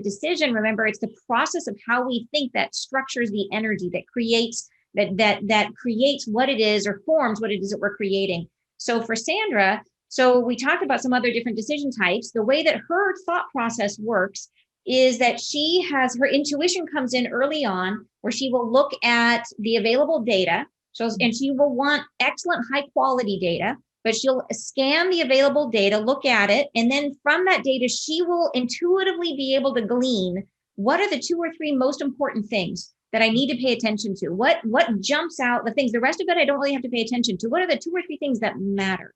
remember, it's the process of how we think that structures the energy that creates that creates what it is, or forms what it is that we're creating. So for Sandra, so we talked about some other different decision types. The way that her thought process works is that her intuition comes in early on, where she will look at the available data. And she will want excellent high quality data, but she'll scan the available data, look at it, and then from that data, she will intuitively be able to glean what are the 2 or 3 most important things that I need to pay attention to? What jumps out, the things, the rest of it I don't really have to pay attention to. What are the 2 or 3 things that matter?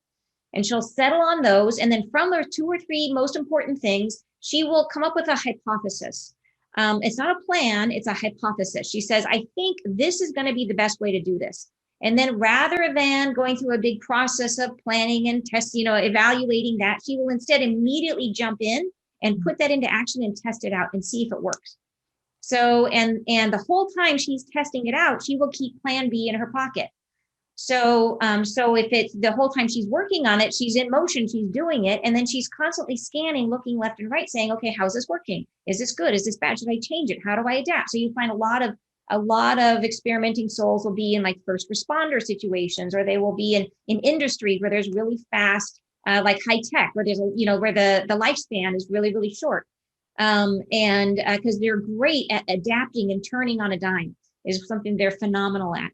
And she'll settle on those. And then from those 2 or 3 most important things, she will come up with a hypothesis. It's not a plan, it's a hypothesis. She says, I think this is going to be the best way to do this. And then rather than going through a big process of planning and testing, evaluating that, she will instead immediately jump in and put that into action and test it out and see if it works. So, and the whole time she's testing it out, she will keep plan B in her pocket. So if it's the whole time she's working on it, she's in motion, she's doing it, and then she's constantly scanning, looking left and right, saying, okay, how's this working? Is this good? Is this bad? Should I change it? How do I adapt? So you find a lot of experimenting souls will be in like first responder situations, or they will be in industries where there's really fast, like high tech, where there's where the lifespan is really, really short. And because they're great at adapting and turning on a dime is something they're phenomenal at.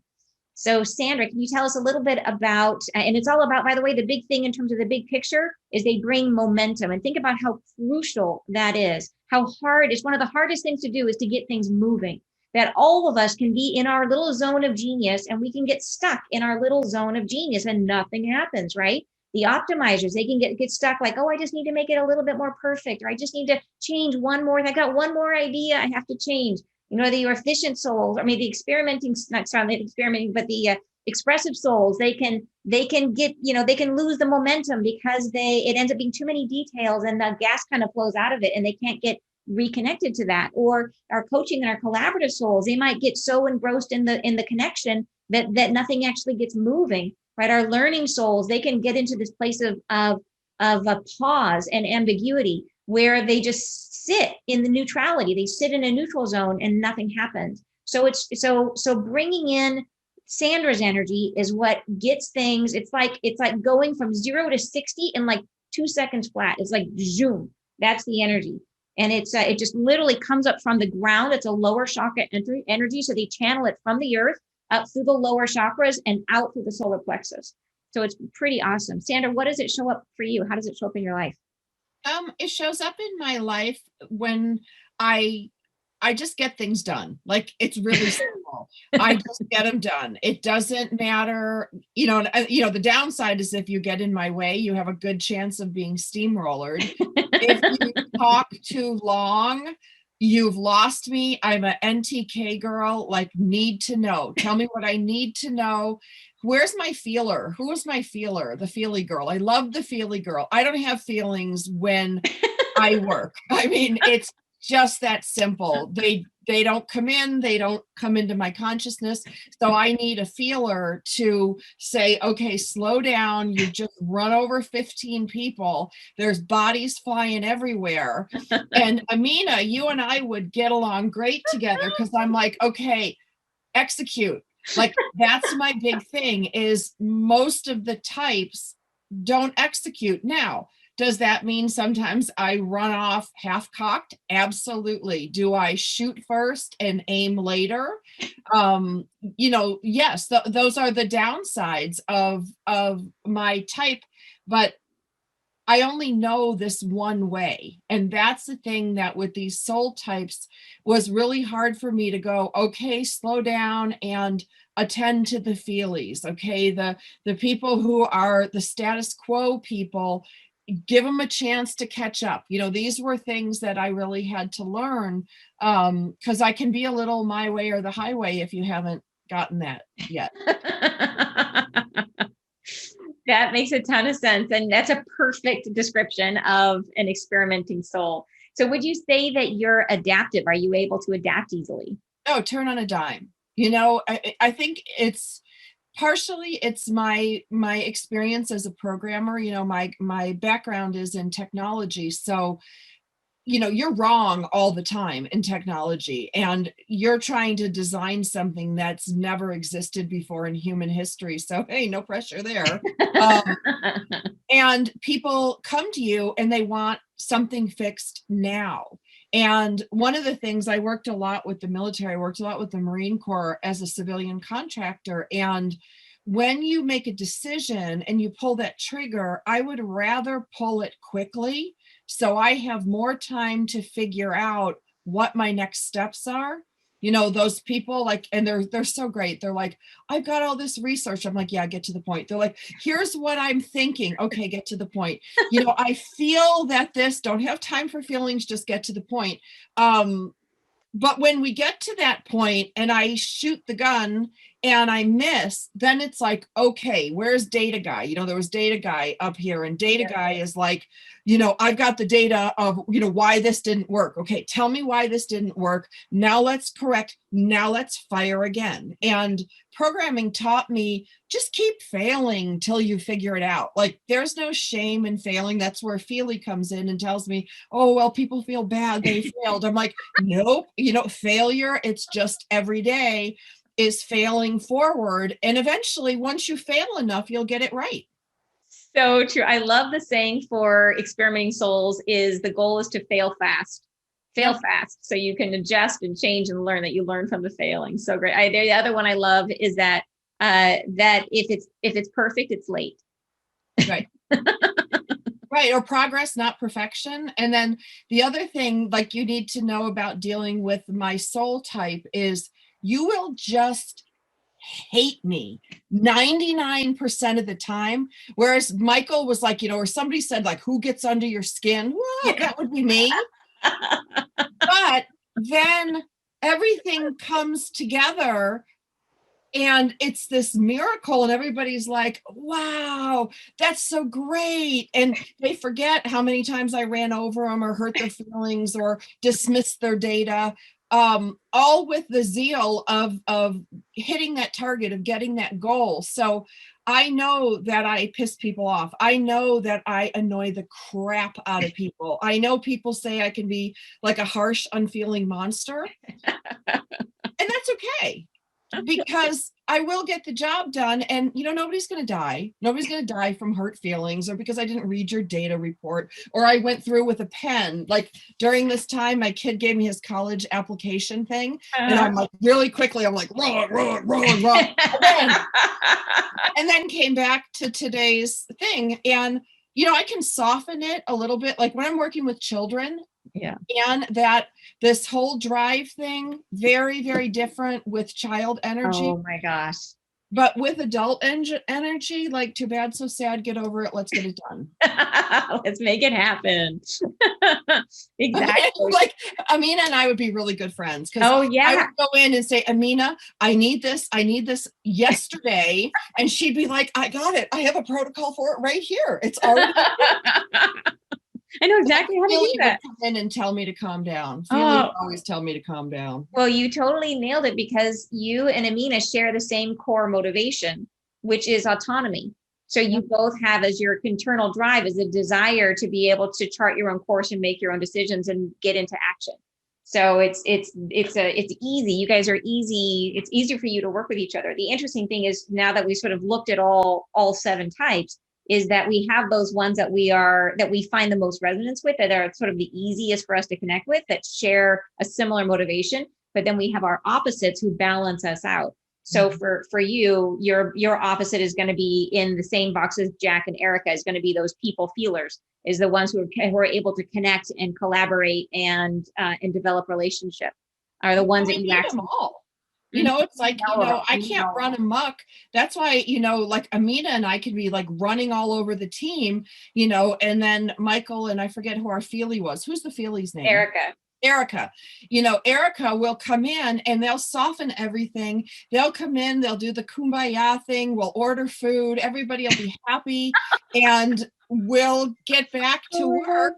So Sandra, can you tell us a little bit about, and it's all about, by the way, the big thing in terms of the big picture is they bring momentum, and think about how crucial that is, how hard, it's one of the hardest things to do is to get things moving, that all of us can be in our little zone of genius and we can get stuck in our little zone of genius and nothing happens, right? The optimizers, they can get stuck like, oh, I just need to make it a little bit more perfect, or I just need to change one more, I got one more idea I have to change. The efficient souls, the experimenting, not experimenting, but the expressive souls, they can get, they can lose the momentum because it ends up being too many details and the gas kind of flows out of it and they can't get reconnected to that. Or our coaching and our collaborative souls, they might get so engrossed in the connection that nothing actually gets moving, right? Our learning souls, they can get into this place of a pause and ambiguity where they just sit in the neutrality. They sit in a neutral zone and nothing happens. So it's so bringing in Sandra's energy is what gets things. It's like going from 0 to 60 in like 2 seconds flat. It's like zoom. That's the energy. And it just literally comes up from the ground. It's a lower chakra energy. So they channel it from the earth up through the lower chakras and out through the solar plexus. So it's pretty awesome. Sandra, what does it show up for you? How does it show up in your life? It shows up in my life when I just get things done. Like, it's really simple. I just get them done. It doesn't matter, the downside is if you get in my way, you have a good chance of being steamrollered. If you talk too long, you've lost me. I'm a NTK girl, like need to know. Tell me what I need to know. Where's my feeler? Who is my feeler? The feely girl. I love the feely girl. I don't have feelings when I work. It's just that simple. They don't come in. They don't come into my consciousness. So I need a feeler to say, okay, slow down. You just run over 15 people. There's bodies flying everywhere. And Amina, you and I would get along great together because I'm like, okay, execute. Like, that's my big thing is most of the types don't execute. Now, does that mean sometimes I run off half-cocked? Absolutely. Do I shoot first and aim later? Yes, those are the downsides of my type, but I only know this one way. And that's the thing that with these soul types was really hard for me to go, okay, slow down and attend to the feelies. Okay, the people who are the status quo people, give them a chance to catch up. These were things that I really had to learn because I can be a little my way or the highway if you haven't gotten that yet. That makes a ton of sense. And that's a perfect description of an experimenting soul. So would you say that you're adaptive? Are you able to adapt easily? Oh, turn on a dime. I think it's partially my experience as a programmer. My background is in technology. So you're wrong all the time in technology, and you're trying to design something that's never existed before in human history. So, hey, no pressure there. And people come to you and they want something fixed now. And one of the things, I worked a lot with the military, I worked a lot with the Marine Corps as a civilian contractor. And when you make a decision and you pull that trigger, I would rather pull it quickly so I have more time to figure out what my next steps are. those people like, and they're so great. They're like, I've got all this research. I'm like, yeah, get to the point. They're like, here's what I'm thinking. Okay, get to the point. I feel that this, don't have time for feelings, just get to the point. But when we get to that point and I shoot the gun and I miss, then it's like, okay, where's data guy? There was data guy up here, and data guy is like, I've got the data of, why this didn't work. Okay, tell me why this didn't work. Now let's correct. Now let's fire again. And programming taught me, just keep failing till you figure it out. Like, there's no shame in failing. That's where Feely comes in and tells me, oh, well, people feel bad, they failed. I'm like, nope, failure, it's just every day is failing forward. And eventually, once you fail enough, you'll get it right. So true. I love the saying for experimenting souls is the goal is to fail fast. Fail fast so you can adjust and change and learn, that you learn from the failing. So great. The other one I love is that that if it's perfect, it's late. Right. Right. Or progress, not perfection. And then the other thing, like, you need to know about dealing with my soul type is you will just hate me 99% of the time. Whereas Michael was like, or somebody said, like, who gets under your skin? Well, that would be me. But then everything comes together and it's this miracle, and everybody's like, wow, that's so great. And they forget how many times I ran over them or hurt their feelings or dismissed their data, all with the zeal of hitting that target, of getting that goal. So I know that I piss people off. I know that I annoy the crap out of people. I know people say I can be like a harsh, unfeeling monster. And that's okay, because I will get the job done. And, nobody's going to die. Nobody's going to die from hurt feelings or because I didn't read your data report or I went through with a pen. Like, during this time, my kid gave me his college application thing. And I'm like, really quickly, I'm like, wrong. And then came back to today's thing. And, I can soften it a little bit. Like, when I'm working with children, and that this whole drive thing, very, very different with child energy. Oh my gosh. But with adult energy, like, too bad, so sad, get over it, let's get it done. Let's make it happen. Exactly. Like, Amina and I would be really good friends. Oh yeah. I would go in and say, Amina, I need this yesterday. And she'd be like, I got it. I have a protocol for it right here. It's already I know exactly how to do that. Come in and tell me to calm down. Feely would always tell me to calm down. Well, you totally nailed it, because you and Amina share the same core motivation, which is autonomy. So you both have as your internal drive is a desire to be able to chart your own course and make your own decisions and get into action. So it's easy. You guys are easy. It's easier for you to work with each other. The interesting thing is, now that we sort of looked at all 7 types, is that we have those ones that we find the most resonance with, that are sort of the easiest for us to connect with, that share a similar motivation. But then we have our opposites who balance us out. So for you, your opposite is going to be in the same box as Jack and Erica, is going to be those people feelers, is the ones who are able to connect and collaborate and develop relationship, are the ones that you actually all. It's like, I can't run amok. That's why, like, Amina and I could be like running all over the team, and then Michael, and I forget who our Feely was. Who's the Feely's name? Erica. Erica will come in and they'll soften everything. They'll come in, they'll do the kumbaya thing. We'll order food. Everybody will be happy and we'll get back to work.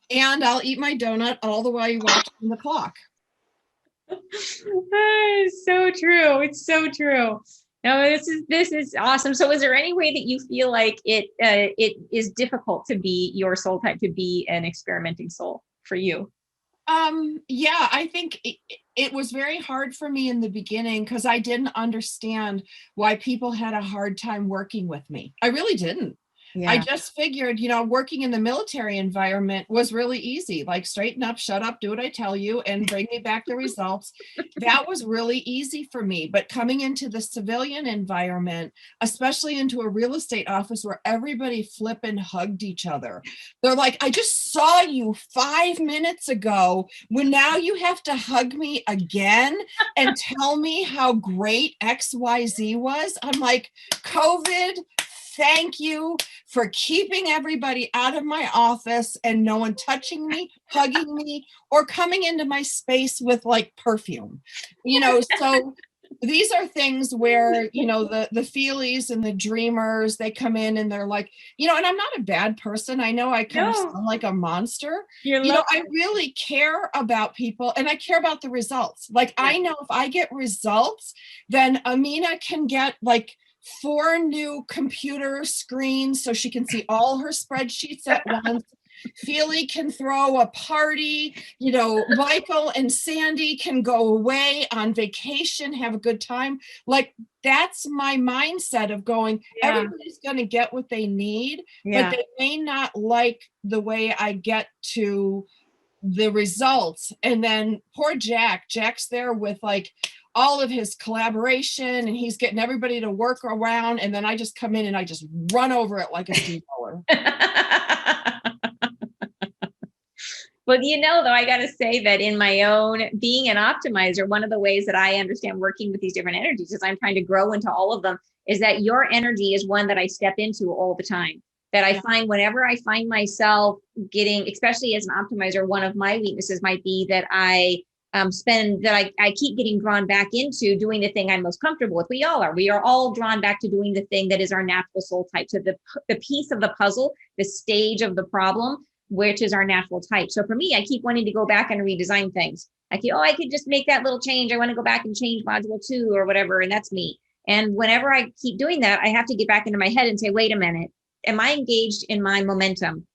And I'll eat my donut all the while you watch the clock. It's so true. It's so true. No, this is awesome. So is there any way that you feel like it is difficult to be your soul type, to be an experimenting soul for you? Yeah, I think it was very hard for me in the beginning, because I didn't understand why people had a hard time working with me. I really didn't. I just figured, working in the military environment was really easy. Like, straighten up, shut up, do what I tell you, and bring me back the results. That was really easy for me. But coming into the civilian environment, especially into a real estate office where everybody flipping hugged each other, they're like, I just saw you 5 minutes ago. When now you have to hug me again and tell me how great XYZ was. I'm like, COVID, thank you for keeping everybody out of my office and no one touching me, hugging me, or coming into my space with like perfume. So these are things where, the feelies and the dreamers, they come in and they're like, and I'm not a bad person. I know I kind of sound like a monster. I really care about people and I care about the results. Like, I know if I get results, then Amina can get like 4 new computer screens so she can see all her spreadsheets at once. Feely can throw a party, Michael and Sandy can go away on vacation, have a good time. Like, that's my mindset of going, everybody's going to get what they need, but they may not like the way I get to the results. And then poor Jack's there with like all of his collaboration and he's getting everybody to work around. And then I just come in and I just run over it like a steamroller. Well, though, I got to say that in my own being an optimizer, one of the ways that I understand working with these different energies is I'm trying to grow into all of them, is that your energy is one that I step into all the time. That I find whenever I find myself getting, especially as an optimizer, one of my weaknesses might be that I keep getting drawn back into doing the thing I'm most comfortable with. We all are. We are all drawn back to doing the thing that is our natural soul type. So the piece of the puzzle, the stage of the problem, which is our natural type. So for me, I keep wanting to go back and redesign things. I could just make that little change. I want to go back and change module 2 or whatever. And that's me. And whenever I keep doing that, I have to get back into my head and say, wait a minute, am I engaged in my momentum?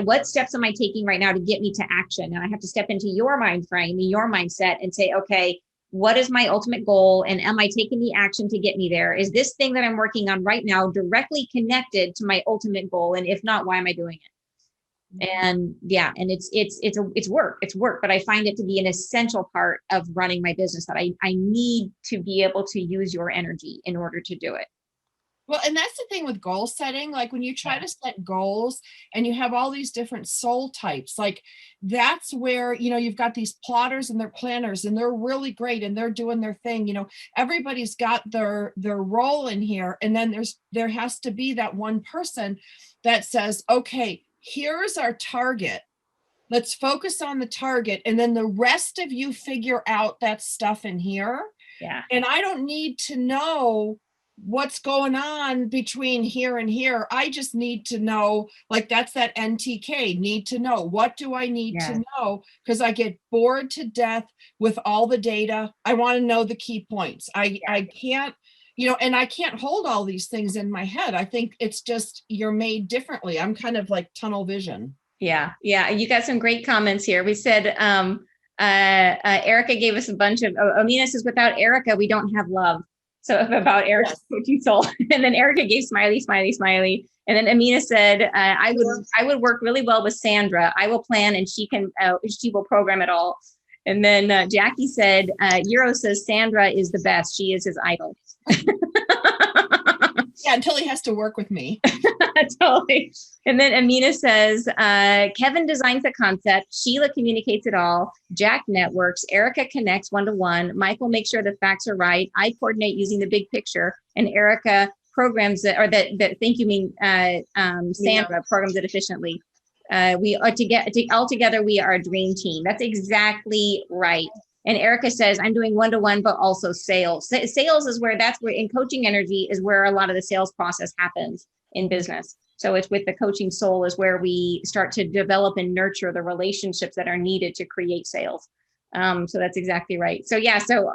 What steps am I taking right now to get me to action? And I have to step into your mind frame, your mindset, and say, okay, what is my ultimate goal? And am I taking the action to get me there? Is this thing that I'm working on right now directly connected to my ultimate goal? And if not, why am I doing it? And and it's work, but I find it to be an essential part of running my business, that I need to be able to use your energy in order to do it. Well, and that's the thing with goal setting. Like, when you try to set goals and you have all these different soul types, like, that's where, you've got these plotters and they're planners and they're really great and they're doing their thing. Everybody's got their role in here. And then there has to be that one person that says, okay, here's our target. Let's focus on the target. And then the rest of you figure out that stuff in here. Yeah. And I don't need to know what's going on between here and here. I just need to know, like, that's that NTK, need to know. What do I need to know? Because I get bored to death with all the data. I want to know the key points. I can't, and I can't hold all these things in my head. I think it's just, you're made differently. I'm kind of like tunnel vision. Yeah. You got some great comments here. We said, Erica gave us a bunch of, Amina says, without Erica, we don't have love. So about Erica's coaching soul. And then Erica gave smiley, smiley, smiley. And then Amina said, I would work really well with Sandra. I will plan and she will program it all. And then Jackie said, Euro says, Sandra is the best. She is his idol. Yeah, until he has to work with me. Totally. And then Amina says, Kevin designs the concept. Sheila communicates it all. Jack networks. Erica connects one-to-one. Michael makes sure the facts are right. I coordinate using the big picture. And Erica programs it, or Sandra programs it efficiently. We are all together. We are a dream team. That's exactly right. And Erica says, I'm doing one-to-one, but also sales. Sales is where in coaching energy is where a lot of the sales process happens in business. So it's with the coaching soul is where we start to develop and nurture the relationships that are needed to create sales. So that's exactly right. So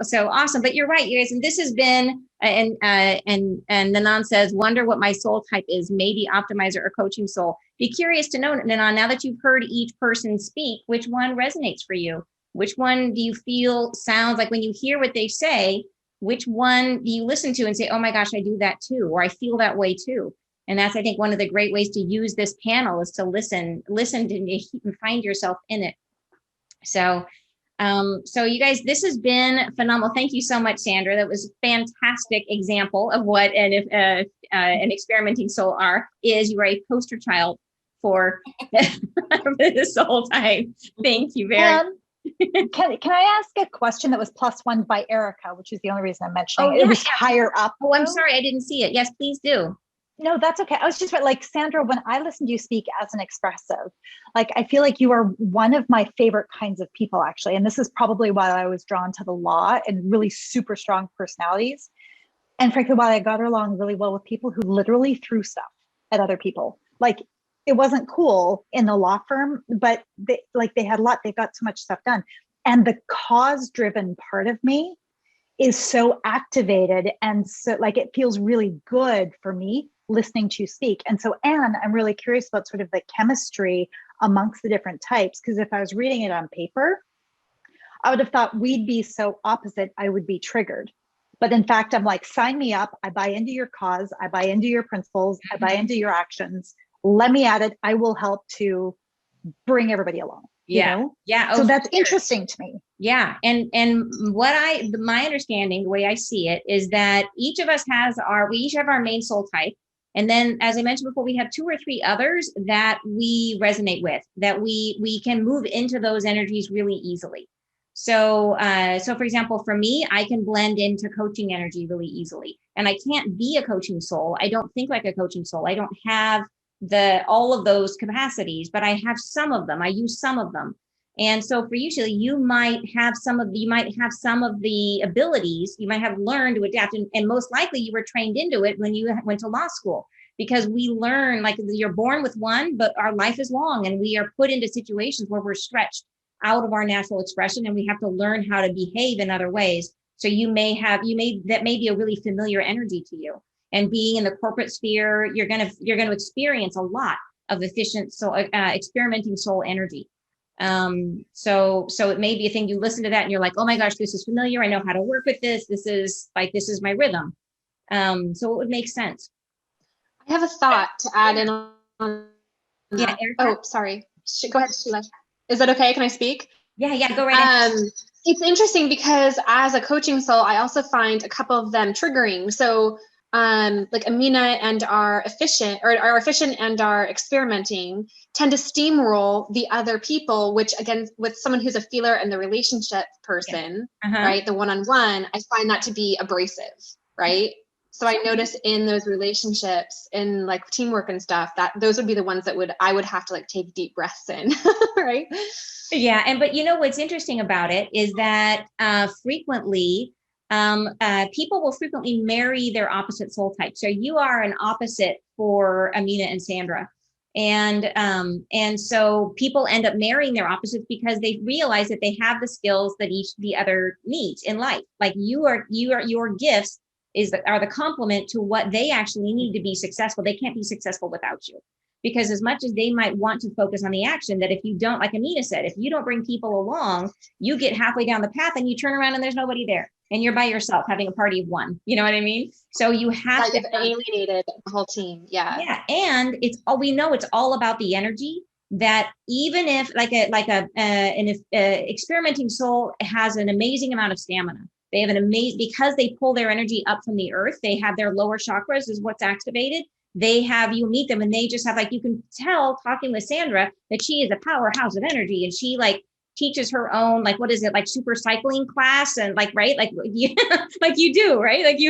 so awesome. But you're right, you guys. And this has been, and Nanan says, wonder what my soul type is, maybe optimizer or coaching soul. Be curious to know, Nanan, now that you've heard each person speak, which one resonates for you? Which one do you feel sounds like when you hear what they say, which one do you listen to and say, oh my gosh, I do that too, or I feel that way too? And that's, I think, one of the great ways to use this panel is to listen and find yourself in it. So, so you guys, this has been phenomenal. Thank you so much, Sandra. That was a fantastic example of what an experimenting soul is. You are a poster child for this whole time. Thank you very much. Can I ask a question that was +1 by Erica, which is the only reason I'm mentioning it? Yeah, It was higher up. Oh, I'm sorry, I didn't see it. Yes, please do. No, that's okay. I was just like, Sandra, when I listen to you speak as an expressive, like, I feel like you are one of my favorite kinds of people, actually. And this is probably why I was drawn to the law and really super strong personalities. And frankly, why I got along really well with people who literally threw stuff at other people. Like, it wasn't cool in the law firm, but they had a lot, they got so much stuff done. And the cause-driven part of me is so activated. And so like, it feels really good for me listening to you speak. And so, Anne, I'm really curious about sort of the chemistry amongst the different types, because if I was reading it on paper, I would have thought we'd be so opposite, I would be triggered. But in fact, I'm like, sign me up. I buy into your cause. I buy into your principles. I buy into your actions. Let me at it. I will help to bring everybody along. Yeah. You know? Yeah. So that's interesting to me. Yeah. And my understanding, the way I see it, is that each of us we each have our main soul type. And then, as I mentioned before, we have 2 or 3 others that we resonate with, that we can move into those energies really easily. So, so for example, for me, I can blend into coaching energy really easily, and I can't be a coaching soul. I don't think like a coaching soul. I don't have all of those capacities, but I have some of them. I use some of them. And so for usually, you might have some of the abilities. You might have learned to adapt, and most likely you were trained into it when you went to law school, because we learn, like, you're born with one, but our life is long, and we are put into situations where we're stretched out of our natural expression, and we have to learn how to behave in other ways. So that may be a really familiar energy to you. And being in the corporate sphere, you're going to experience a lot of efficient soul, experimenting soul energy. So it may be a thing, you listen to that and you're like, oh my gosh, this is familiar. I know how to work with this. This is my rhythm. So it would make sense. I have a thought to add in on. Yeah. Oh, sorry. Go ahead, Sheila. Is that okay? Can I speak? Yeah, go right ahead. It's interesting because as a coaching soul, I also find a couple of them triggering. So like Amina and our efficient and our experimenting tend to steamroll the other people, which again, with someone who's a feeler and the relationship person, right? The one-on-one, I find that to be abrasive, right? So I notice in those relationships, in like teamwork and stuff, that those would be the ones that I would have to like take deep breaths in, right? Yeah, but you know what's interesting about it is that frequently people will frequently marry their opposite soul type. So you are an opposite for Amina and Sandra. And so people end up marrying their opposites because they realize that they have the skills that the other needs in life. Like your gifts are the complement to what they actually need to be successful. They can't be successful without you. Because as much as they might want to focus on the action, that if you don't, like Amina said, if you don't bring people along, you get halfway down the path and you turn around and there's nobody there and you're by yourself having a party of one. You know what I mean? So you have to alienated the whole team. Yeah. Yeah. And we know it's all about the energy, that even if an experimenting soul has an amazing amount of stamina. They have because they pull their energy up from the earth, they have their lower chakras is what's activated. You meet them and they just have, like, you can tell talking with Sandra that she is a powerhouse of energy, and she like teaches her own, like, what is it, like super cycling class, and like, right, like like you do, right, like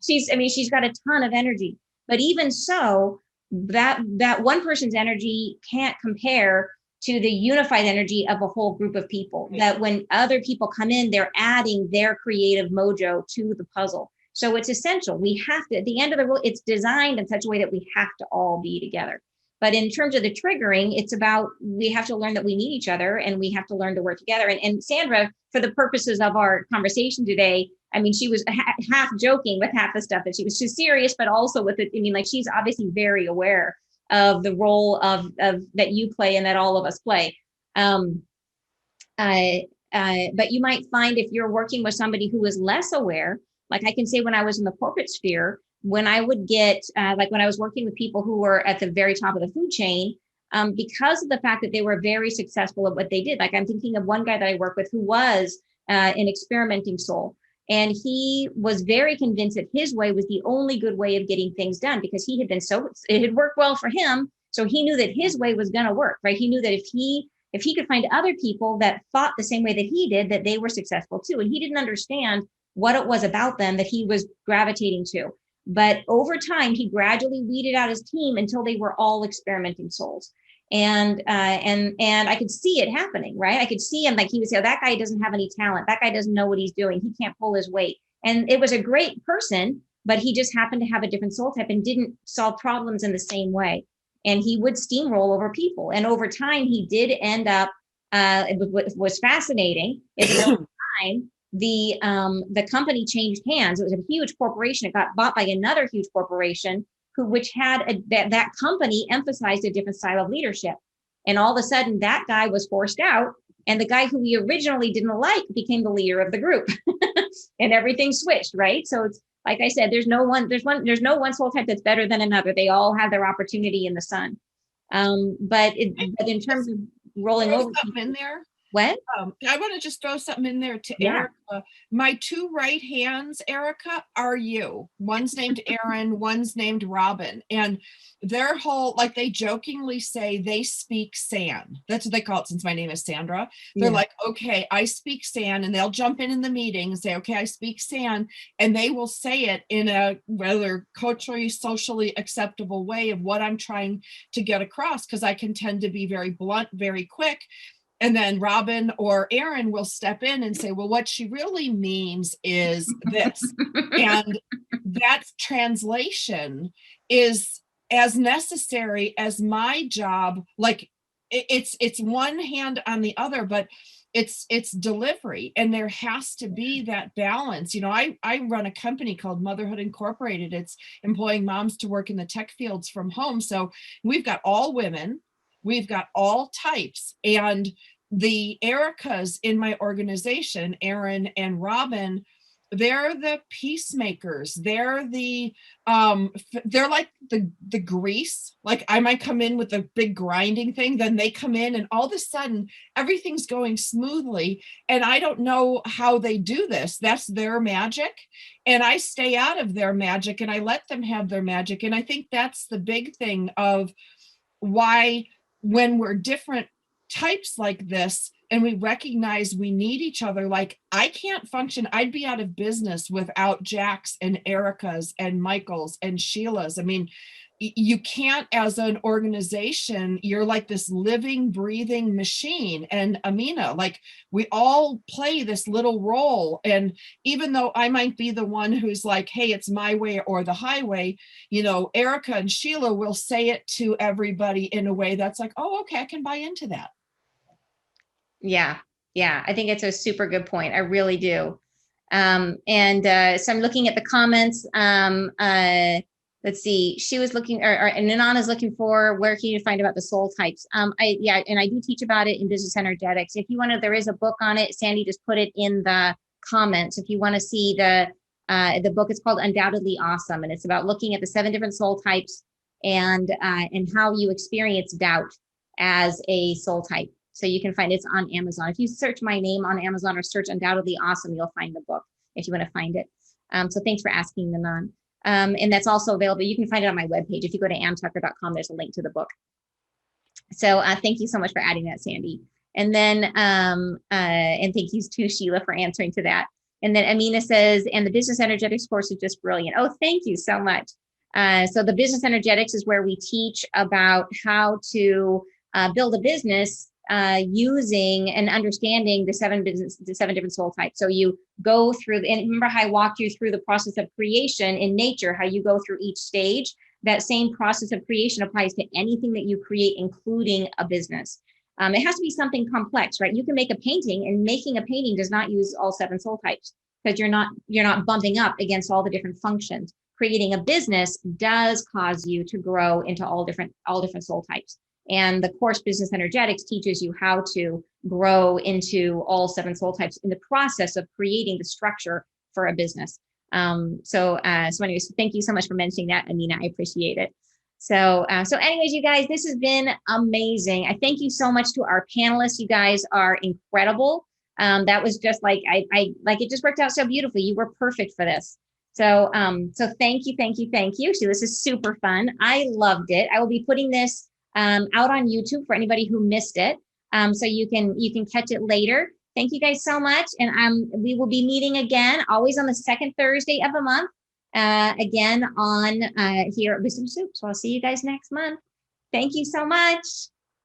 she's got a ton of energy. But even so, that one person's energy can't compare to the unified energy of a whole group of people. That when other people come in, they're adding their creative mojo to the puzzle. So it's essential. We have to, at the end of the road, it's designed in such a way that we have to all be together. But in terms of the triggering, it's about, we have to learn that we need each other and we have to learn to work together. And Sandra, for the purposes of our conversation today, I mean, she was half joking with half the stuff that she was just serious, but also with it. I mean, like, she's obviously very aware of the role of that you play and that all of us play. But you might find if you're working with somebody who is less aware, like I can say when I was in the corporate sphere, when I would get, like when I was working with people who were at the very top of the food chain, because of the fact that they were very successful at what they did. Like I'm thinking of one guy that I work with who was an experimenting soul. And he was very convinced that his way was the only good way of getting things done because he had been it had worked well for him. So he knew that his way was going to work, right? He knew that if he could find other people that thought the same way that he did, that they were successful too. And he didn't understand what it was about them that he was gravitating to. But over time, he gradually weeded out his team until they were all experimenting souls. And I could see it happening, right? I could see him, like he would say, oh, that guy doesn't have any talent. That guy doesn't know what he's doing. He can't pull his weight. And it was a great person, but he just happened to have a different soul type and didn't solve problems in the same way. And he would steamroll over people. And over time, he did end up, it was fascinating is over time, the company changed hands. It was a huge corporation. It got bought by another huge corporation which had that company emphasized a different style of leadership. And all of a sudden that guy was forced out and the guy who we originally didn't like became the leader of the group and everything switched, right? So it's like I said, there's no one soul type that's better than another. They all have their opportunity in the sun. But in terms of rolling over something in there. What? I want to just throw something in there to Erica. My two right hands, Erica, are you. One's named Aaron, one's named Robin. And their whole, like they jokingly say they speak San. That's what they call it since my name is Sandra. They're like, okay, I speak San. And they'll jump in the meeting and say, okay, I speak San. And they will say it in a rather culturally, socially acceptable way of what I'm trying to get across. Because I can tend to be very blunt, very quick. And then Robin or Aaron will step in and say, well, what she really means is this. And that translation is as necessary as my job. Like it's one hand on the other, but it's delivery. And there has to be that balance. You know, I run a company called Motherhood Incorporated. It's employing moms to work in the tech fields from home. So we've got all women. We've got all types, and the Ericas in my organization, Aaron and Robin, they're the peacemakers. They're they're like the grease. Like I might come in with a big grinding thing, then they come in and all of a sudden everything's going smoothly. And I don't know how they do this. That's their magic. And I stay out of their magic and I let them have their magic. And I think that's the big thing of why when we're different types like this and we recognize we need each other, like I can't function. I'd be out of business without Jack's and Erica's and Michael's and Sheila's. I mean, you can't as an organization, you're like this living, breathing machine. And Amina, like we all play this little role. And even though I might be the one who's like, hey, it's my way or the highway, you know, Erica and Sheila will say it to everybody in a way that's like, oh, okay, I can buy into that. Yeah. I think it's a super good point. I really do. So I'm looking at the comments. Let's see. She was looking, and Nana's looking for where can you find about the soul types. And I do teach about it in Business Energetics. If you want to, there is a book on it. Sandy just put it in the comments. If you want to see the book, it's called Undoubtedly Awesome, and it's about looking at the 7 different soul types and how you experience doubt as a soul type. So you can find it's on Amazon. If you search my name on Amazon or search Undoubtedly Awesome, you'll find the book if you want to find it. So thanks for asking, Nanan. And that's also available. You can find it on my webpage. If you go to amtucker.com, there's a link to the book. So thank you so much for adding that, Sandy. And then, and thank you to Sheila for answering to that. And then Amina says, and the Business Energetics course is just brilliant. Oh, thank you so much. So the Business Energetics is where we teach about how to build a business using and understanding the 7 different soul types. So you go through, and remember how I walked you through the process of creation in nature, how you go through each stage. That same process of creation applies to anything that you create, including a business. It has to be something complex, right? You can make a painting, and making a painting does not use all 7 soul types because you're not bumping up against all the different functions. Creating a business does cause you to grow into all different soul types. And the course Business Energetics teaches you how to grow into all 7 soul types in the process of creating the structure for a business. So anyways, thank you so much for mentioning that, Amina. I appreciate it. So anyways, you guys, this has been amazing. I thank you so much to our panelists. You guys are incredible. That was just like, I like, it just worked out so beautifully. You were perfect for this. So thank you. So this is super fun. I loved it. I will be putting this out on YouTube for anybody who missed it. So you can catch it later. Thank you guys so much. And we will be meeting again, always on the second Thursday of the month, again on here at Wisdom Soup. So I'll see you guys next month. Thank you so much.